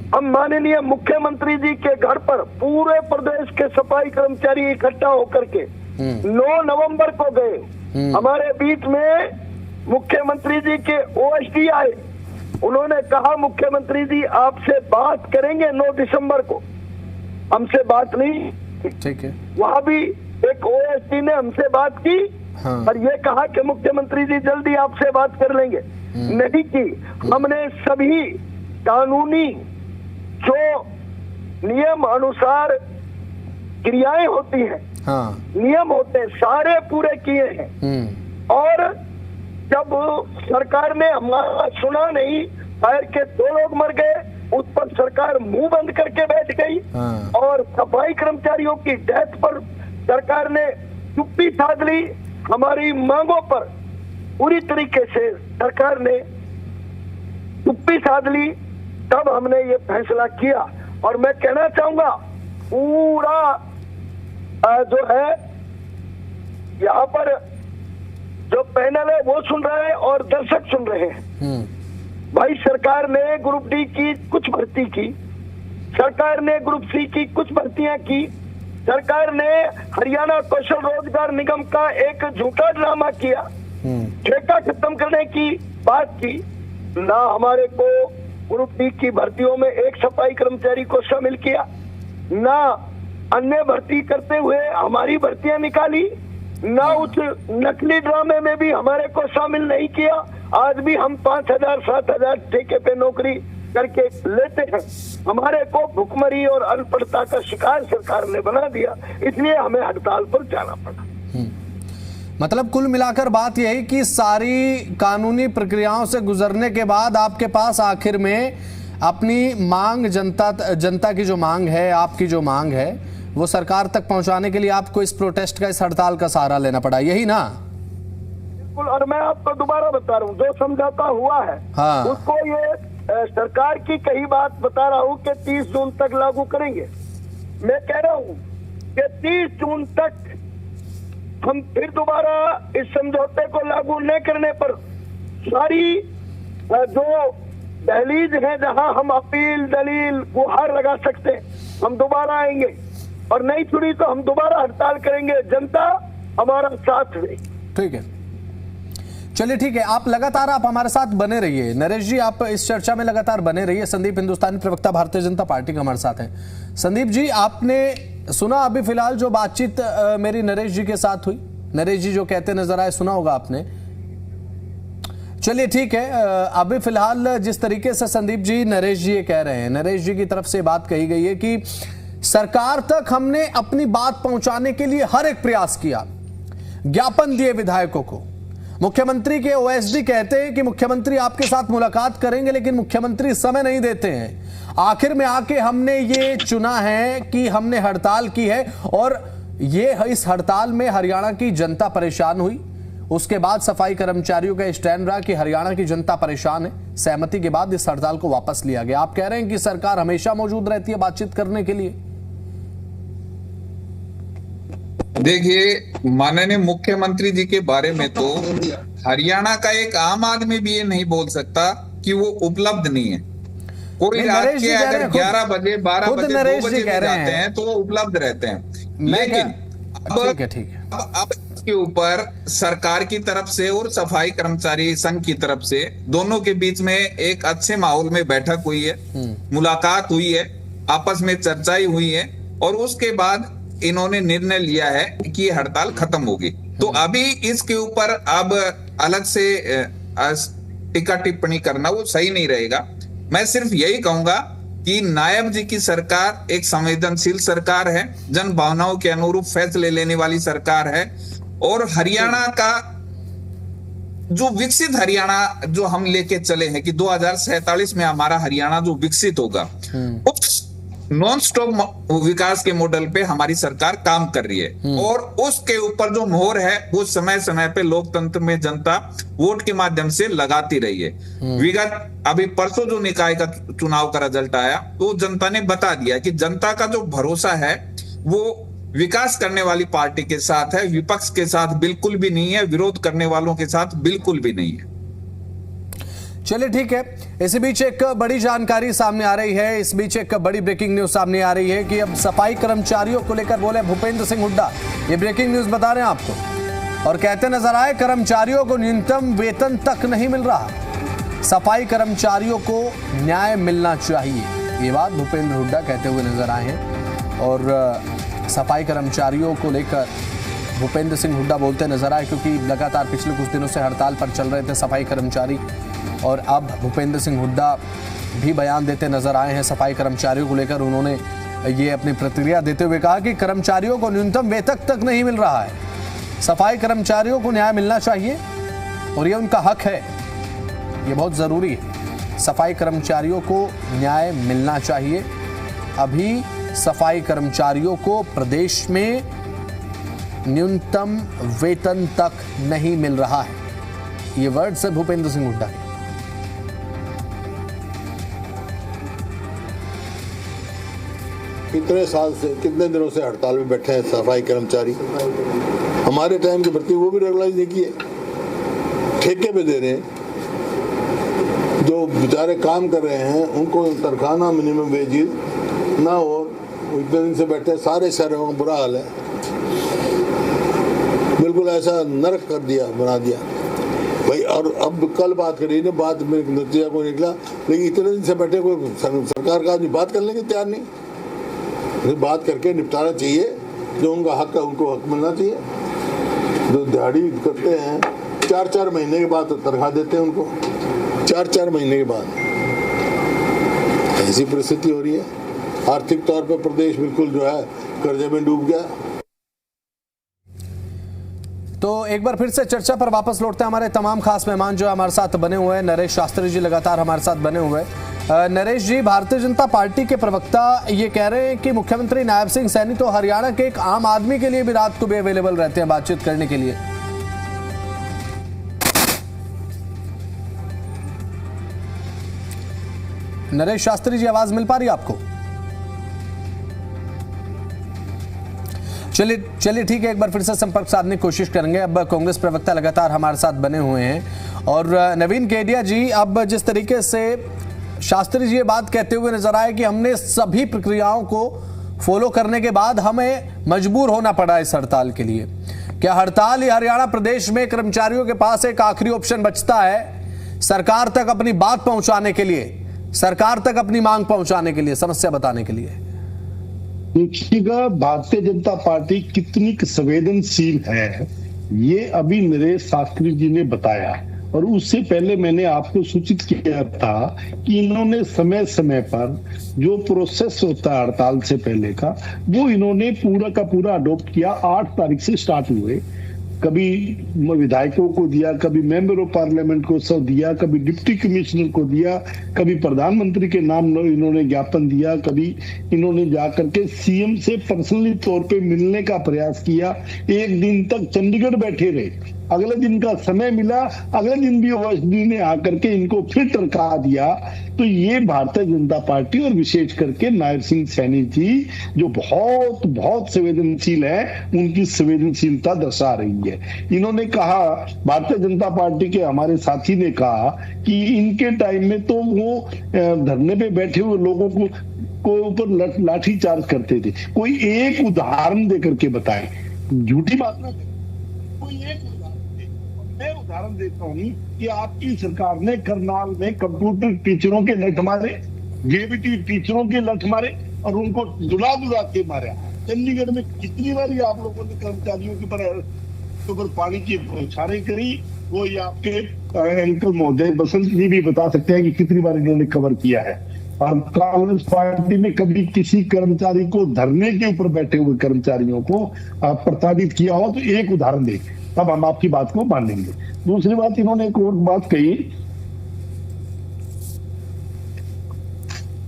हम माननीय मुख्यमंत्री जी के घर पर पूरे प्रदेश के सफाई कर्मचारी इकट्ठा होकर के 9 नवंबर को गए। हमारे बीच में मुख्यमंत्री जी के ओएसडी आए, उन्होंने कहा मुख्यमंत्री जी आपसे बात करेंगे 9 दिसंबर को। हमसे बात नहीं, ठीक है, वहां भी एक ओएसडी ने हमसे बात की। हाँ। और ये कहा कि मुख्यमंत्री जी जल्दी आपसे बात कर लेंगे, नहीं की। हमने सभी कानूनी जो नियम अनुसार क्रियाएं होती हैं, हाँ, नियम होते हैं, सारे पूरे किए हैं। और जब सरकार ने हमारा सुना नहीं, फायर के 2 लोग मर गए, उस पर सरकार मुंह बंद करके बैठ गई। हाँ। और सफाई कर्मचारियों की डेथ पर सरकार ने चुप्पी साध ली। हमारी मांगों पर पूरी तरीके से सरकार ने चुप्पी साध ली, तब हमने ये फैसला किया। और मैं कहना चाहूंगा पूरा जो है यहाँ पर जो पैनल है वो सुन रहा है और दर्शक सुन रहे हैं। भाई सरकार ने ग्रुप डी की कुछ भर्ती की, सरकार ने ग्रुप सी की कुछ भर्तियां की, सरकार ने हरियाणा कौशल रोजगार निगम का एक झूठा ड्रामा किया, ठेका खत्म करने की बात की। ना हमारे को ग्रुप डी की भर्तियों में एक सफाई कर्मचारी को शामिल किया, ना अन्य भर्ती करते हुए हमारी भर्तियां निकाली, ना उस नकली ड्रामे में भी हमारे को शामिल नहीं किया। आज भी हम 5,000 7,000 ठेके पे नौकरी करके लेते हैं। हमारे को भुखमरी और अनपढ़ता का शिकार सरकार ने बना दिया, इसलिए हमें हड़ताल पर जाना पड़ा। मतलब कुल मिलाकर बात यही कि सारी कानूनी प्रक्रियाओं से गुजरने के बाद आपके पास आखिर में अपनी मांग, जनता की जो मांग है, आपकी जो मांग है, वो सरकार तक पहुंचाने के लिए आपको इस प्रोटेस्ट का, इस हड़ताल का सहारा लेना पड़ा, यही ना? बिल्कुल। और मैं आपको दोबारा बता रहा हूँ, जो समझौता हुआ है, हाँ, उसको ये सरकार की कही बात बता रहा हूँ कि 30 जून तक लागू करेंगे। मैं कह रहा हूँ कि 30 जून तक हम फिर दोबारा इस समझौते को लागू न करने पर सारी जो दहलीज है जहां हम अपील, दलील, गुहार लगा सकते हैं, हम दोबारा आएंगे। और नहीं सुनी तो हम दोबारा हड़ताल करेंगे, जनता हमारा साथ दे। ठीक है, चलिए ठीक है, आप लगातार आप हमारे साथ बने रहिए। नरेश जी, आप इस चर्चा में लगातार बने रहिए। संदीप हिंदुस्तानी, प्रवक्ता भारतीय जनता पार्टी का हमारे साथ हैं। संदीप जी, आपने सुना अभी फिलहाल जो बातचीत मेरी नरेश जी के साथ हुई? नरेश जी जो कहते नजर आए, सुना होगा आपने। चलिए ठीक है, अभी फिलहाल जिस तरीके से संदीप जी, नरेश जी ये कह रहे हैं, नरेश जी की तरफ से बात कही गई है कि सरकार तक हमने अपनी बात पहुंचाने के लिए हर एक प्रयास किया, ज्ञापन दिए विधायकों को, मुख्यमंत्री के ओएसडी कहते हैं कि मुख्यमंत्री आपके साथ मुलाकात करेंगे, लेकिन मुख्यमंत्री समय नहीं देते हैं। आखिर में आके हमने ये चुना है कि हमने हड़ताल की है और ये इस हड़ताल में हरियाणा की जनता परेशान हुई। उसके बाद सफाई कर्मचारियों का स्टैंड रहा कि हरियाणा की जनता परेशान है। सहमति के बाद इस हड़ताल को वापस लिया गया। आप कह रहे हैं कि सरकार हमेशा मौजूद रहती है बातचीत करने के लिए। देखिए, माननीय मुख्यमंत्री जी के बारे में तो हरियाणा का एक आम आदमी भी ये नहीं बोल सकता कि वो उपलब्ध नहीं है। कोई रात के अगर 11 बजे 12 बजे 2 बजे भी जाते हैं तो वो उपलब्ध रहते हैं। लेकिन अब इसके ऊपर सरकार की तरफ से और सफाई कर्मचारी संघ की तरफ से दोनों के बीच में एक अच्छे माहौल में बैठक हुई है, मुलाकात हुई है, आपस में चर्चाएं हुई है और उसके बाद इन्होंने निर्णय लिया है कि ये हड़ताल खत्म होगी। तो अभी इसके ऊपर अब अलग से टीका टिप्पणी करना वो सही नहीं रहेगा। मैं सिर्फ यही कहूंगा कि नायब जी की सरकार एक संवेदनशील सरकार है, जन भावनाओं के अनुरूप फैसले लेने वाली सरकार है और हरियाणा का जो विकसित हरियाणा जो हम लेके चले हैं कि 2047 में हमारा हरियाणा जो विकसित होगा, उस नॉन स्टॉप विकास के मॉडल पे हमारी सरकार काम कर रही है और उसके ऊपर जो मोहर है वो समय समय पे लोकतंत्र में जनता वोट के माध्यम से लगाती रही है। विगत अभी परसों जो निकाय का चुनाव का रिजल्ट आया तो जनता ने बता दिया कि जनता का जो भरोसा है वो विकास करने वाली पार्टी के साथ है, विपक्ष के साथ बिल्कुल भी नहीं है, विरोध करने वालों के साथ बिल्कुल भी नहीं है। चलिए ठीक है। इसी बीच एक बड़ी जानकारी सामने आ रही है, इस बीच एक बड़ी ब्रेकिंग न्यूज सामने आ रही है कि अब सफाई कर्मचारियों को लेकर बोले भूपेंद्र सिंह हुड्डा। ये ब्रेकिंग न्यूज बता रहे हैं आपको और कहते नजर आए कर्मचारियों को न्यूनतम वेतन तक नहीं मिल रहा, सफाई कर्मचारियों को न्याय मिलना चाहिए। ये बात भूपेंद्र हुड्डा कहते हुए नजर आए हैं और सफाई कर्मचारियों को लेकर भूपेंद्र सिंह हुड्डा बोलते नजर आए, क्योंकि लगातार पिछले कुछ दिनों से हड़ताल पर चल रहे थे सफाई कर्मचारी और अब भूपेंद्र सिंह हुड्डा भी बयान देते नजर आए हैं सफाई कर्मचारियों को लेकर। उन्होंने ये अपनी प्रतिक्रिया देते हुए कहा कि कर्मचारियों को न्यूनतम वेतन तक नहीं मिल रहा है, सफाई कर्मचारियों को न्याय मिलना चाहिए और ये उनका हक है, ये बहुत ज़रूरी है। सफाई कर्मचारियों को न्याय मिलना चाहिए। अभी सफाई कर्मचारियों को प्रदेश में न्यूनतम वेतन तक नहीं मिल रहा है। ये वर्ड्स है भूपेंद्र सिंह हुड्डा के। कितने साल से, कितने दिनों से हड़ताल में बैठे हैं सफाई कर्मचारी। हमारे टाइम की भर्ती वो भी रेगुलराइज नहीं की है, ठेके पे दे रहे हैं। जो बेचारे काम कर रहे हैं उनको तनख्वाह ना मिनिमम वेजेस ना हो, इतने दिन से बैठे, सारे शहरों में बुरा हाल है, बिल्कुल ऐसा नरक कर दिया, बना दिया भाई। और अब कल बात करी ने, बात में नतीजा को निकला, लेकिन इतने दिन से बैठे कोई सरकार का आदमी बात करने के तैयार नहीं। बात करके निपटाना चाहिए, जो उनका हक है उनको हक मिलना चाहिए। जो दिहाड़ी करते हैं 4-4 महीने के बाद तो तनख्वाह देते हैं उनको, 4-4 महीने के बाद। ऐसी परिस्थिति हो रही है, आर्थिक तौर पर प्रदेश बिल्कुल जो है कर्जे में डूब गया। तो एक बार फिर से चर्चा पर वापस लौटते हैं। हमारे तमाम खास मेहमान जो हमारे साथ बने हुए हैं, नरेश शास्त्री जी लगातार हमारे साथ बने हुए हैं। नरेश जी, भारतीय जनता पार्टी के प्रवक्ता ये कह रहे हैं कि मुख्यमंत्री नायब सिंह सैनी तो हरियाणा के एक आम आदमी के लिए भी रात को भी अवेलेबल रहते हैं बातचीत करने के लिए। नरेश शास्त्री जी, आवाज मिल पा रही है आपको? चलिए ठीक है, एक बार फिर से संपर्क साधने की कोशिश करेंगे। अब कांग्रेस प्रवक्ता लगातार हमारे साथ बने हुए हैं और नवीन केडिया जी, अब जिस तरीके से शास्त्री जी ये बात कहते हुए नजर आए कि हमने सभी प्रक्रियाओं को फॉलो करने के बाद हमें मजबूर होना पड़ा इस हड़ताल के लिए, क्या हड़ताल ही हरियाणा प्रदेश में कर्मचारियों के पास एक आखिरी ऑप्शन बचता है सरकार तक अपनी बात पहुंचाने के लिए, सरकार तक अपनी मांग पहुंचाने के लिए, समस्या बताने के लिए? देखिएगा, भारतीय जनता पार्टी कितनी संवेदनशील है ये अभी नरेश शास्त्री जी ने बताया, और उससे पहले मैंने आपको सूचित किया था कि इन्होंने समय समय पर जो प्रोसेस होता है हड़ताल से पहले का, वो इन्होंने पूरा का पूरा अडॉप्ट किया। 8 तारीख से स्टार्ट हुए, कभी विधायकों को दिया, कभी मेंबर ऑफ पार्लियामेंट को सब दिया, कभी डिप्टी कमिश्नर को दिया, कभी प्रधानमंत्री के नाम इन्होंने ज्ञापन दिया, कभी इन्होंने जाकर के सीएम से पर्सनली तौर पे मिलने का प्रयास किया। एक दिन तक चंडीगढ़ बैठे रहे, अगले दिन का समय मिला, अगले दिन भी ओएसडी ने आकर के इनको फिर टरका दिया। तो ये भारतीय जनता पार्टी और विशेष करके नायब सिंह सैनी जी जो बहुत बहुत संवेदनशील है, उनकी संवेदनशीलता दर्शा रही है। इन्होंने कहा, भारतीय जनता पार्टी के हमारे साथी ने कहा कि इनके टाइम में तो वो धरने पे बैठे हुए लोगों को ऊपर लाठी चार्ज करते थे। कोई एक उदाहरण देकर के बताएं, झूठी बात ना करें, कोई एक मैं उदाहरण देता हूँ कि आपकी सरकार ने करनाल में कंप्यूटर टीचरों के लठ मारे, जेबीटी टीचरों के लठ मारे और उनको दुला के मारा। चंडीगढ़ में कितनी बार आप लोगों ने कर्मचारियों के ऊपर पानी की बौछारें करी, वो ये आपके अंकल महोदय बसंत जी भी बता सकते हैं कि कितनी बार इन्होंने कवर किया है। और कांग्रेस पार्टी ने कभी किसी कर्मचारी को, धरने के ऊपर बैठे हुए कर्मचारियों को प्रताड़ित किया हो तो एक उदाहरण दे, तब हम आपकी बात को मानेंगे। दूसरी बात, इन्होंने एक और बात कही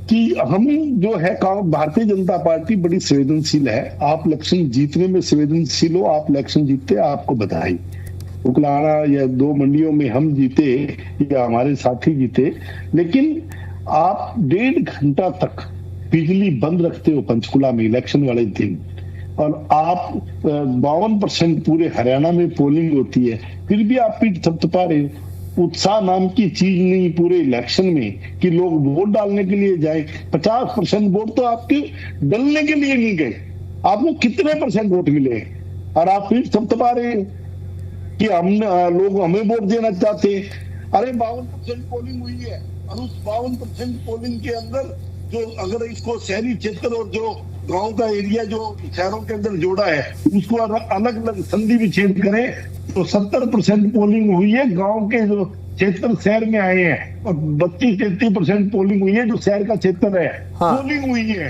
कि हम जो है भारतीय जनता पार्टी बड़ी संवेदनशील है। आप इलेक्शन जीतने में संवेदनशील हो, आप इलेक्शन जीतते, आपको बधाई। उकलाना या 2 मंडियों में हम जीते या हमारे साथी जीते, लेकिन आप 1.5 घंटा तक बिजली बंद रखते हो पंचकुला में इलेक्शन वाले दिन, और आप 52% पूरे हरियाणा में पोलिंग होती है, फिर भी आप पीठ थपथपा रहे हो। उत्साह नाम की चीज नहीं पूरे इलेक्शन में कि लोग वोट डालने के लिए जाए। 50% वोट तो आपके डलने के लिए नहीं गए, आपको कितने % वोट मिले और आप पीठ थपथपा रहे हैं कि लोग हमें वोट देना चाहते हैं। अरे 52% पोलिंग हुई है और उस 52% पोलिंग के अंदर जो, अगर इसको शहरी क्षेत्र और जो गांव का एरिया जो शहरों के अंदर जोड़ा है उसको अलग अलग संधि विच्छेद करें तो 70% पोलिंग हुई है गांव के जो क्षेत्र शहर में आए हैं, और 32-33% पोलिंग हुई है जो शहर का क्षेत्र है। हाँ। पोलिंग हुई है।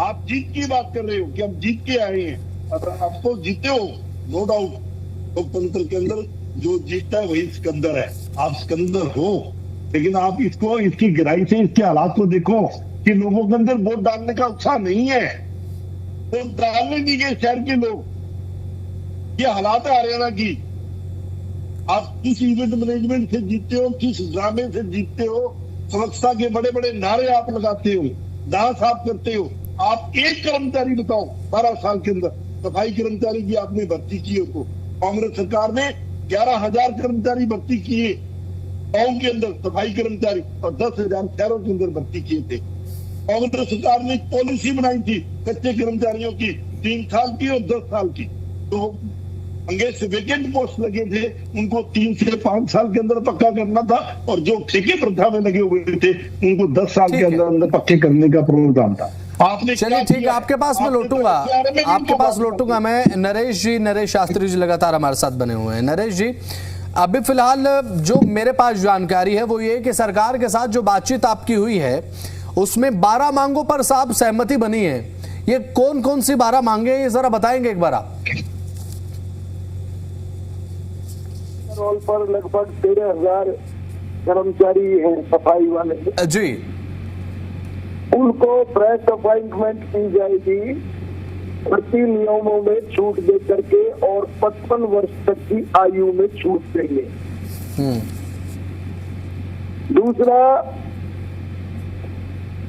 आप जीत की बात कर रहे हो कि हम जीत के आए हैं, अगर आप तो जीते हो नो डाउट, लोकतंत्र के अंदर जो जीतता है वही सिकंदर है, आप सिकंदर हो। लेकिन आप इसको, इसकी गहराई से इसके हालात को देखो कि लोगों के अंदर वोट डालने का उत्साह नहीं है, वोट डालने नहीं गए शहर के लोग। ये हालात है हरियाणा की। आप किस इवेंट मैनेजमेंट से जीतते हो, किस ड्रामे से जीतते हो, स्वच्छता के बड़े बड़े नारे आप लगाते हो, दांत साफ करते हो। आप एक कर्मचारी बताओ 12 साल के अंदर सफाई कर्मचारी की आपने भर्ती की हो तो कांग्रेस सरकार ने 11,000 कर्मचारी भर्ती किए गाँव के अंदर सफाई कर्मचारी, और 10,000 शहरों के अंदर भर्ती किए थे। कांग्रेस सरकार ने एक पॉलिसी बनाई थी कच्चे कर्मचारियों की 3 साल की और 10 साल की, तो अंग्रेज से वेकेंट पोस्ट लगे थे उनको 3 से 5 साल के अंदर पक्का करना था, और जो ठेके प्रथा में लगे हुए थे उनको 10 साल के अंदर पक्के करने का प्रावधान था। आपने, चलिए ठीक है, आपके पास मैं लौटूंगा, आपके पास लौटूंगा मैं। नरेश जी, नरेश शास्त्री जी लगातार हमारे साथ बने हुए हैं। नरेश जी, अभी फिलहाल जो मेरे पास जानकारी है वो ये किर के साथ जो बातचीत आपकी हुई है उसमें 12 मांगों पर साहब सहमति बनी है। ये कौन कौन सी 12 मांगे हैं, ये जरा बताएंगे एक बार आप। रोल पर लगभग 13,000 कर्मचारी हैं सफाई वाले जी, उनको फ्रेश अपॉइंटमेंट की जाएगी, भर्ती नियमों में छूट दे करके, और 55 वर्ष तक की आयु में छूट देंगे। दूसरा,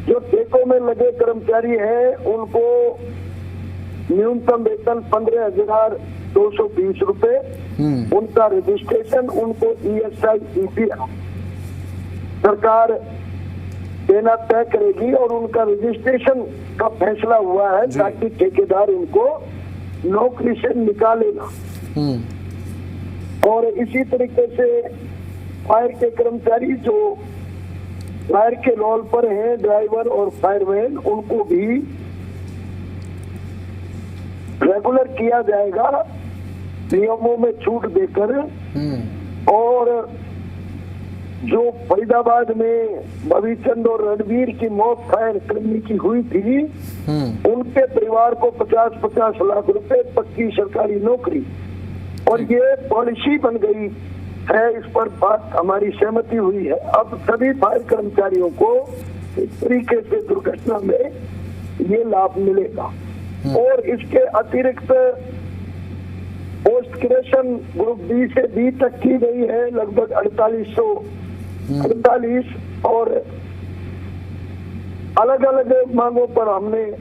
जो ठेकों में लगे कर्मचारी हैं उनको न्यूनतम वेतन 15,220 रुपए, उनका रजिस्ट्रेशन, उनको ESI EPF सरकार देना तय करेगी, और उनका रजिस्ट्रेशन का फैसला हुआ है ताकि ठेकेदार उनको नौकरी से निकाले ना। और इसी तरीके से फायर के कर्मचारी जो फायर के रोल पर हैं, ड्राइवर और फायरमैन, उनको भी रेगुलर किया जाएगा नियमों में छूट देकर। और जो फरीदाबाद में भविचंद और रणवीर की मौत फायर कर्मी की हुई थी, उनके परिवार को 50-50 लाख रुपए पक्की सरकारी नौकरी, और ये पॉलिसी बन गई है, इस पर बात हमारी सहमति हुई है। अब सभी फायर कर्मचारियों को इस तरीके से दुर्घटना में ये लाभ मिलेगा। और इसके अतिरिक्त पोस्ट ग्रेजुएशन ग्रुप बी से बी तक की गई है लगभग 48 और अलग अलग मांगों पर हमने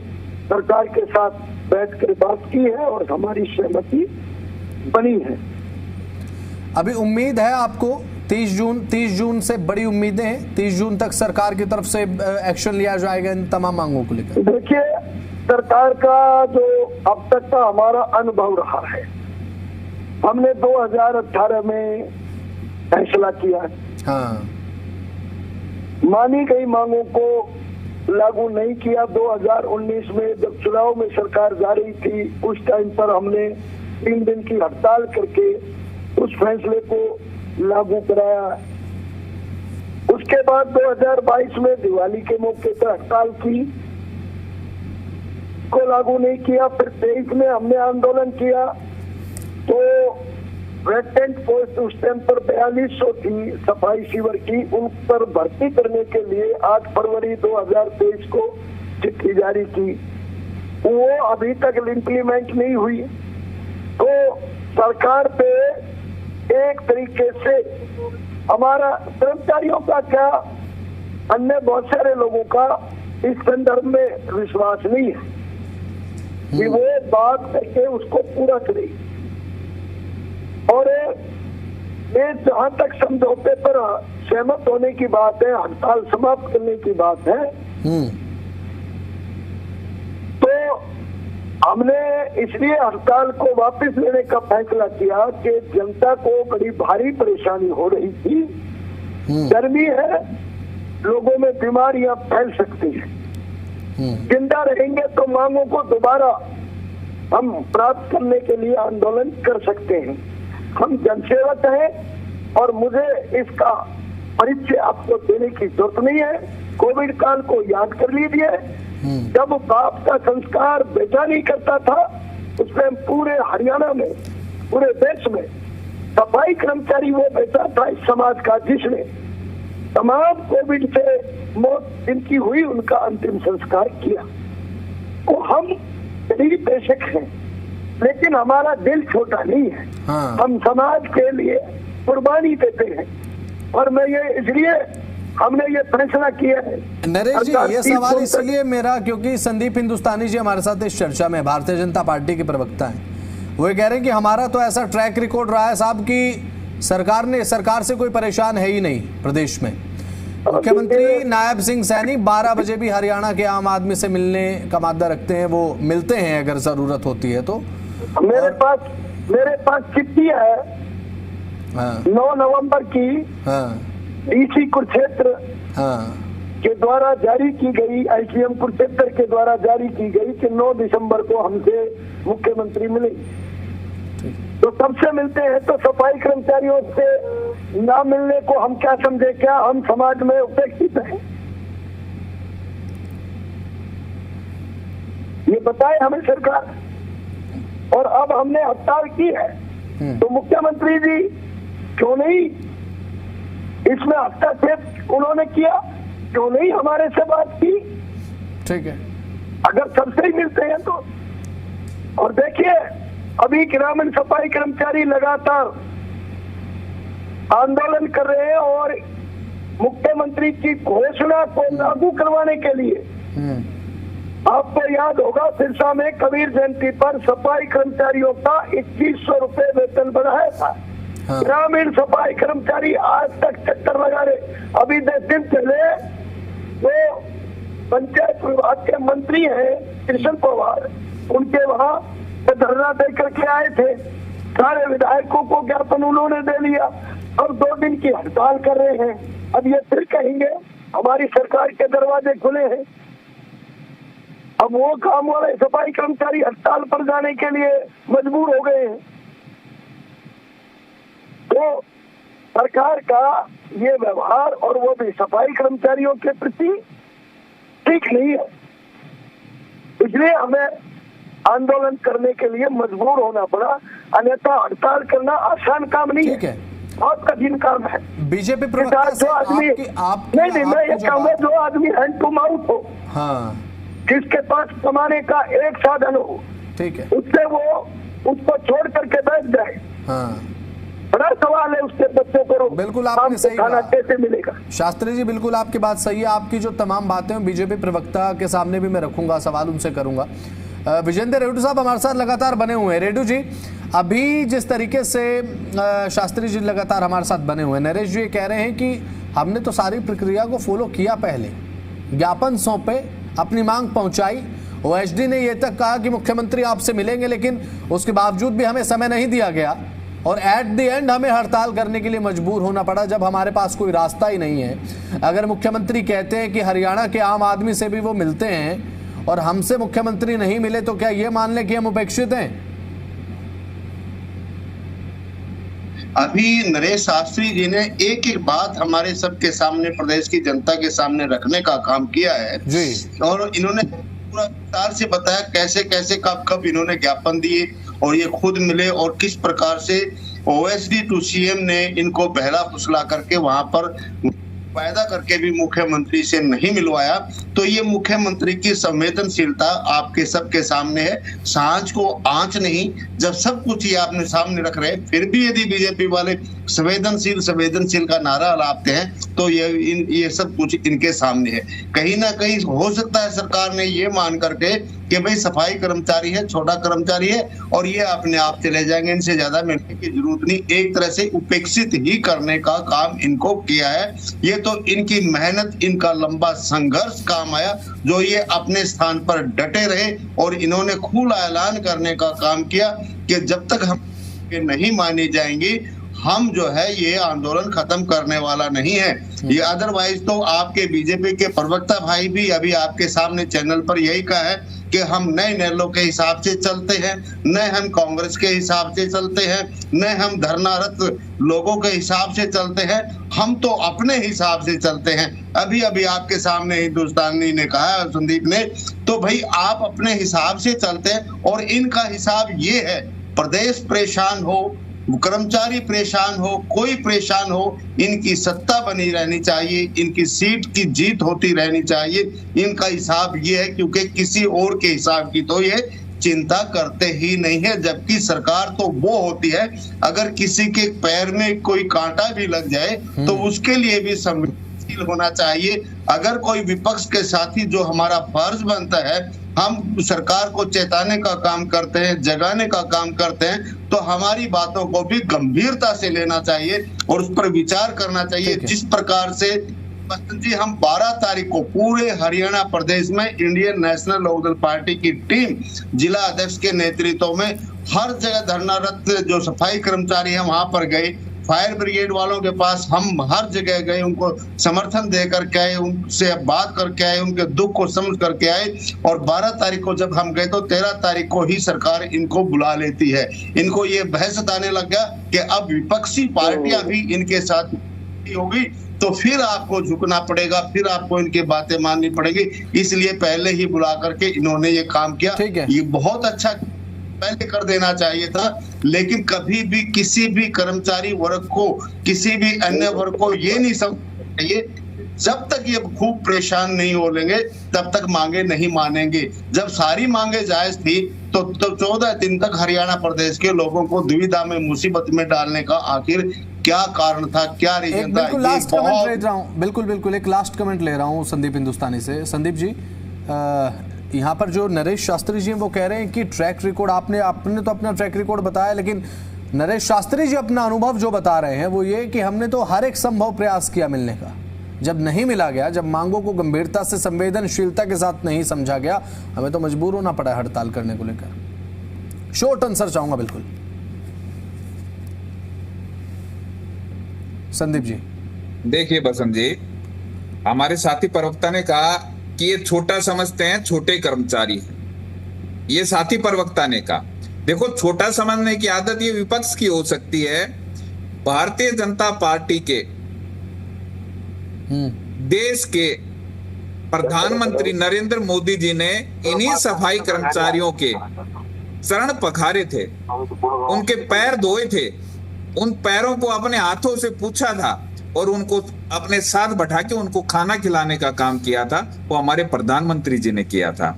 सरकार के साथ बैठकर बात की है और हमारी सहमति बनी है। अभी उम्मीद है आपको 30 जून से बड़ी उम्मीदें हैं, 30 जून तक सरकार की तरफ से एक्शन लिया जाएगा इन तमाम मांगों को लेकर? देखिए, सरकार का जो अब तक का हमारा अनुभव रहा है, हमने 2018 में फैसला किया, हाँ, मानी गई मांगों को लागू नहीं किया। 2019 में जब चुनाव में सरकार जा रही थी, उस टाइम पर हमने 3 दिन की हड़ताल करके उस फैसले को लागू कराया। उसके बाद 2022 में दिवाली के मौके पर हड़ताल की, को लागू नहीं किया। फिर 23 में हमने आंदोलन किया तो वैकेंट पोस्ट उस टाइम पर 4200 थी सफाई सीवर की, उन पर भर्ती करने के लिए 8 फरवरी 2023 को चिट्ठी जारी की। वो अभी तक इम्प्लीमेंट नहीं हुई। तो सरकार पे एक तरीके से हमारा कर्मचारियों का क्या, अन्य बहुत सारे लोगों का इस संदर्भ में विश्वास नहीं है कि वो बात करके उसको पूरा करे। और ये जहां तक समझौते पर सहमत होने की बात है, हड़ताल समाप्त करने की बात है, तो हमने इसलिए हड़ताल को वापस लेने का फैसला किया कि जनता को बड़ी भारी परेशानी हो रही थी। गर्मी है, लोगों में बीमारियां फैल सकती हैं। जिंदा रहेंगे तो मांगों को दोबारा हम प्राप्त करने के लिए आंदोलन कर सकते हैं। हम जनसेवक हैं और मुझे इसका परिचय आपको देने की जरूरत नहीं है। कोविड काल को याद कर लीजिए, जब बाप का संस्कार बेटा नहीं करता था, उसमें पूरे हरियाणा में, पूरे देश में सफाई कर्मचारी वो बेटा था इस समाज का जिसने तमाम कोविड से मौत जिनकी हुई उनका अंतिम संस्कार किया। तो हम गरीब बेशक हैं, लेकिन हमारा दिल छोटा नहीं है। हाँ। हम समाज के लिए कुर्बानी देते हैं और मैं ये इसलिए हमने ये फैसला किया है। नरेश जी, ये सवाल इसलिए मेरा क्योंकि संदीप हिंदुस्तानी जी हमारे साथ इस चर्चा में भारतीय जनता पार्टी के प्रवक्ता हैं। वो कह रहे हैं कि हमारा तो ऐसा ट्रैक रिकॉर्ड रहा है साहब कि सरकार से कोई परेशान है ही नहीं प्रदेश में। मुख्यमंत्री नायब सिंह सैनी 12 बजे भी हरियाणा के आम आदमी से मिलने का मादा रखते हैं, वो मिलते हैं अगर जरूरत होती है तो। मेरे पास चिट्ठी है 9 नवंबर की डीसी कुरुक्षेत्र के द्वारा जारी की गई, आईसीएम कुरुक्षेत्र के द्वारा जारी की गई कि 9 दिसंबर को हमसे मुख्यमंत्री मिले। तो सबसे मिलते हैं तो सफाई कर्मचारियों से ना मिलने को हम क्या समझे? क्या हम समाज में उपेक्षित हैं? ये बताए हमें सरकार। और अब हमने हड़ताल की है तो मुख्यमंत्री जी क्यों नहीं इसमें हस्तक्षेप उन्होंने किया? क्यों नहीं हमारे से बात की? ठीक है, अगर सबसे ही मिलते हैं तो। और देखिए, अभी ग्रामीण सफाई कर्मचारी लगातार आंदोलन कर रहे हैं और मुख्यमंत्री की घोषणा को लागू करवाने के लिए आपको याद होगा सिरसा में कबीर जयंती पर सफाई कर्मचारियों का 2100 रुपए वेतन बढ़ाया था। ग्रामीण सफाई कर्मचारी आज तक चक्कर लगा रहे। अभी 10 दिन पहले वो पंचायत विभाग के मंत्री हैं कृष्ण पवार, उनके वहां धरना दे करके आए थे। सारे विधायकों को ज्ञापन उन्होंने दे लिया। अब 2 दिन की हड़ताल कर रहे हैं। अब ये फिर कहेंगे हमारी सरकार के दरवाजे खुले हैं। अब वो काम वाले सफाई कर्मचारी हड़ताल पर जाने के लिए मजबूर हो गए हैं। तो सरकार का ये व्यवहार और वो भी सफाई कर्मचारियों के प्रति ठीक नहीं है। इसलिए हमें आंदोलन करने के लिए मजबूर होना पड़ा। अन्यथा हड़ताल करना आसान काम नहीं ठीक है। बहुत कठिन काम है। बीजेपी प्रवक्ता जो से आदमी नहीं मैं ये कहूँगा, जो आदमी हैंड टू माउथ हो, हाँ जिसके पास कमाने का एक साधन हो, ठीक है, उससे वो उसको छोड़ करके बैठ जाए। हाँ बड़ा सवाल है उसके बच्चों को बिल्कुल आपने सही खाना कहा। कैसे मिलेगा। शास्त्री जी बिल्कुल आपकी बात सही है। आपकी जो तमाम बातें हैं बीजेपी प्रवक्ता के सामने भी मैं रखूंगा, सवाल उनसे करूंगा। विजेंद्र रेड्डी साहब हमारे साथ लगातार बने हुए हैं। रेड्डी जी, अभी जिस तरीके से शास्त्री जी लगातार हमारे साथ बने हुए हैं, नरेश जी ये कह रहे हैं कि हमने तो सारी प्रक्रिया को फॉलो किया, पहले ज्ञापन सौंपे, अपनी मांग पहुंचाई, ओएसडी ने ये तक कहा कि मुख्यमंत्री आपसे मिलेंगे, लेकिन उसके बावजूद भी हमें समय नहीं दिया गया और एट द एंड हमें हड़ताल करने के लिए मजबूर होना पड़ा जब हमारे पास कोई रास्ता ही नहीं है। अगर मुख्यमंत्री कहते हैं कि हरियाणा के आम आदमी से भी वो मिलते हैं और हमसे मुख्यमंत्री नहीं मिले, तो क्या ये मान लें कि हम उपेक्षित हैं? अभी नरेश शास्त्री जी ने एक एक बात हमारे सबके सामने, प्रदेश की जनता के सामने रखने का काम किया है जी। और इन्होंने पूरा विस्तार से बताया कैसे कैसे कब कब इन्होंने ज्ञापन दिए और ये खुद मिले और किस प्रकार से ओएसडी टू सीएम ने इनको बहला फुसला करके वहां पर वायदा करके भी मुख्यमंत्री से नहीं मिलवाया। तो ये मुख्यमंत्री की संवेदनशीलता आपके सबके सामने है। सांझ को आंच नहीं, जब सब कुछ ये आपने सामने रख रहे हैं, फिर भी यदि बीजेपी वाले संवेदनशील संवेदनशील का नारा लाते हैं तो ये सब कुछ इनके सामने है। कहीं ना कहीं हो सकता है सरकार ने ये मान करके कि भाई सफाई कर्मचारी है, छोटा कर्मचारी है और ये अपने आप चले जाएंगे, इनसे ज्यादा मिलने की जरूरत नहीं, एक तरह से उपेक्षित ही करने का काम इनको किया है। ये तो इनकी मेहनत, इनका लंबा संघर्ष काम आया, जो ये अपने स्थान पर डटे रहे और इन्होंने खुला ऐलान करने का काम किया कि जब तक हम नहीं माने जाएंगे हम जो है ये आंदोलन खत्म करने वाला नहीं है। ये अदरवाइज तो आपके बीजेपी के प्रवक्ता भाई भी अभी आपके सामने चैनल पर यही कहा है कि हम नए नैलों के हिसाब से चलते हैं, न हम कांग्रेस के हिसाब से चलते हैं, न हम धरनारत लोगों के हिसाब से चलते हैं, हम तो अपने हिसाब से चलते हैं। अभी अभी आपके सामने हिंदुस्तानी ने कहा, संदीप ने, तो भाई आप अपने हिसाब से चलते हैं और इनका हिसाब ये है, प्रदेश परेशान हो, कर्मचारी परेशान हो, कोई परेशान हो, इनकी सत्ता बनी रहनी चाहिए, इनकी सीट की जीत होती रहनी चाहिए। इनका हिसाब ये है, क्योंकि किसी और के हिसाब की तो ये चिंता करते ही नहीं है। जबकि सरकार तो वो होती है, अगर किसी के पैर में कोई कांटा भी लग जाए तो उसके लिए भी संवेदनशील होना चाहिए। अगर कोई विपक्ष के साथी, जो हमारा फर्ज बनता है, हम सरकार को चेताने का काम करते हैं, जगाने का काम करते हैं, तो हमारी बातों को भी गंभीरता से लेना चाहिए और उस पर विचार करना चाहिए। जिस प्रकार से बसंत जी, हम 12 तारीख को पूरे हरियाणा प्रदेश में इंडियन नेशनल लोकदल पार्टी की टीम जिला अध्यक्ष के नेतृत्व में हर जगह धरनारत जो सफाई कर्मचारी हैं वहां पर गए, फायर ब्रिगेड वालों के पास हम हर जगह गए, उनको समर्थन दे करके आए, उनसे बात करके आए, उनके दुख को समझ करके आए। और 12 तारीख को जब हम गए तो 13 तारीख को ही सरकार इनको बुला लेती है। इनको ये बहस आने लग गया कि अब विपक्षी पार्टियां भी इनके साथ होगी, तो फिर आपको झुकना पड़ेगा, फिर आपको इनकी बातें माननी पड़ेगी। इसलिए पहले ही बुला करके इन्होंने ये काम किया। ये बहुत अच्छा पहले कर देना चाहिए था, लेकिन कभी भी किसी भी कर्मचारी वर्ग को, किसी भी अन्य वर्ग को ये नहीं समझना चाहिए, जब तक ये खूब परेशान नहीं हो लेंगे तब तक मांगे नहीं मानेंगे। जब सारी मांगे जायज थी तो 14 दिन तक हरियाणा प्रदेश के लोगों को दुविधा में, मुसीबत में डालने का आखिर क्या कारण था, क्या रीजन था? बिल्कुल लास्ट कमेंट ले रहा हूँ, बिल्कुल एक लास्ट कमेंट ले रहा हूँ संदीप हिंदुस्तानी से। संदीप जी, यहाँ पर जो नरेश शास्त्री जी हैं वो कह रहे हैं कि ट्रैक रिकॉर्ड, आपने तो अपना ट्रैक रिकॉर्ड बताया, लेकिन नरेश शास्त्री जी अपना अनुभव जो बता रहे हैं वो ये कि हमने तो हर एक संभव प्रयास किया मिलने का, जब नहीं मिला गया, जब मांगों को गंभीरता से, संवेदनशीलता के साथ नहीं समझा गया, हमें तो मजबूर होना पड़ा हड़ताल करने को लेकर। शॉर्ट आंसर चाहूंगा बिल्कुल संदीप जी। देखिए बसंत जी, हमारे साथी प्रवक्ता ने कहा कि ये छोटा समझते हैं, छोटे कर्मचारी हैं। ये साथी प्रवक्ता ने कहा, देखो छोटा समझने की आदत ये विपक्ष की हो सकती है। भारतीय जनता पार्टी के देश के प्रधानमंत्री नरेंद्र मोदी जी ने इन्हीं सफाई कर्मचारियों के शरण पखारे थे, उनके पैर धोए थे, उन पैरों को अपने हाथों से पूछा था और उनको अपने साथ बैठा के उनको खाना खिलाने का काम किया था, वो हमारे प्रधानमंत्री जी ने किया था।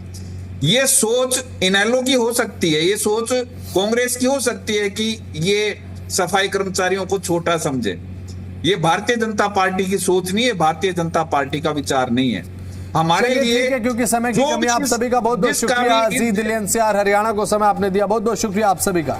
ये सोच इनेलो की हो सकती है, ये सोच कांग्रेस की हो सकती है कि ये सफाई कर्मचारियों को छोटा समझे। ये भारतीय जनता पार्टी की सोच नहीं है, भारतीय जनता पार्टी का विचार नहीं है। हमारे लिए ठीक है, क्योंकि समय की कमी, आप सभी का बहुत बहुत शुक्रिया। अजीज दिल एनसीआर हरियाणा को समय आपने दिया, बहुत बहुत शुक्रिया आप सभी का।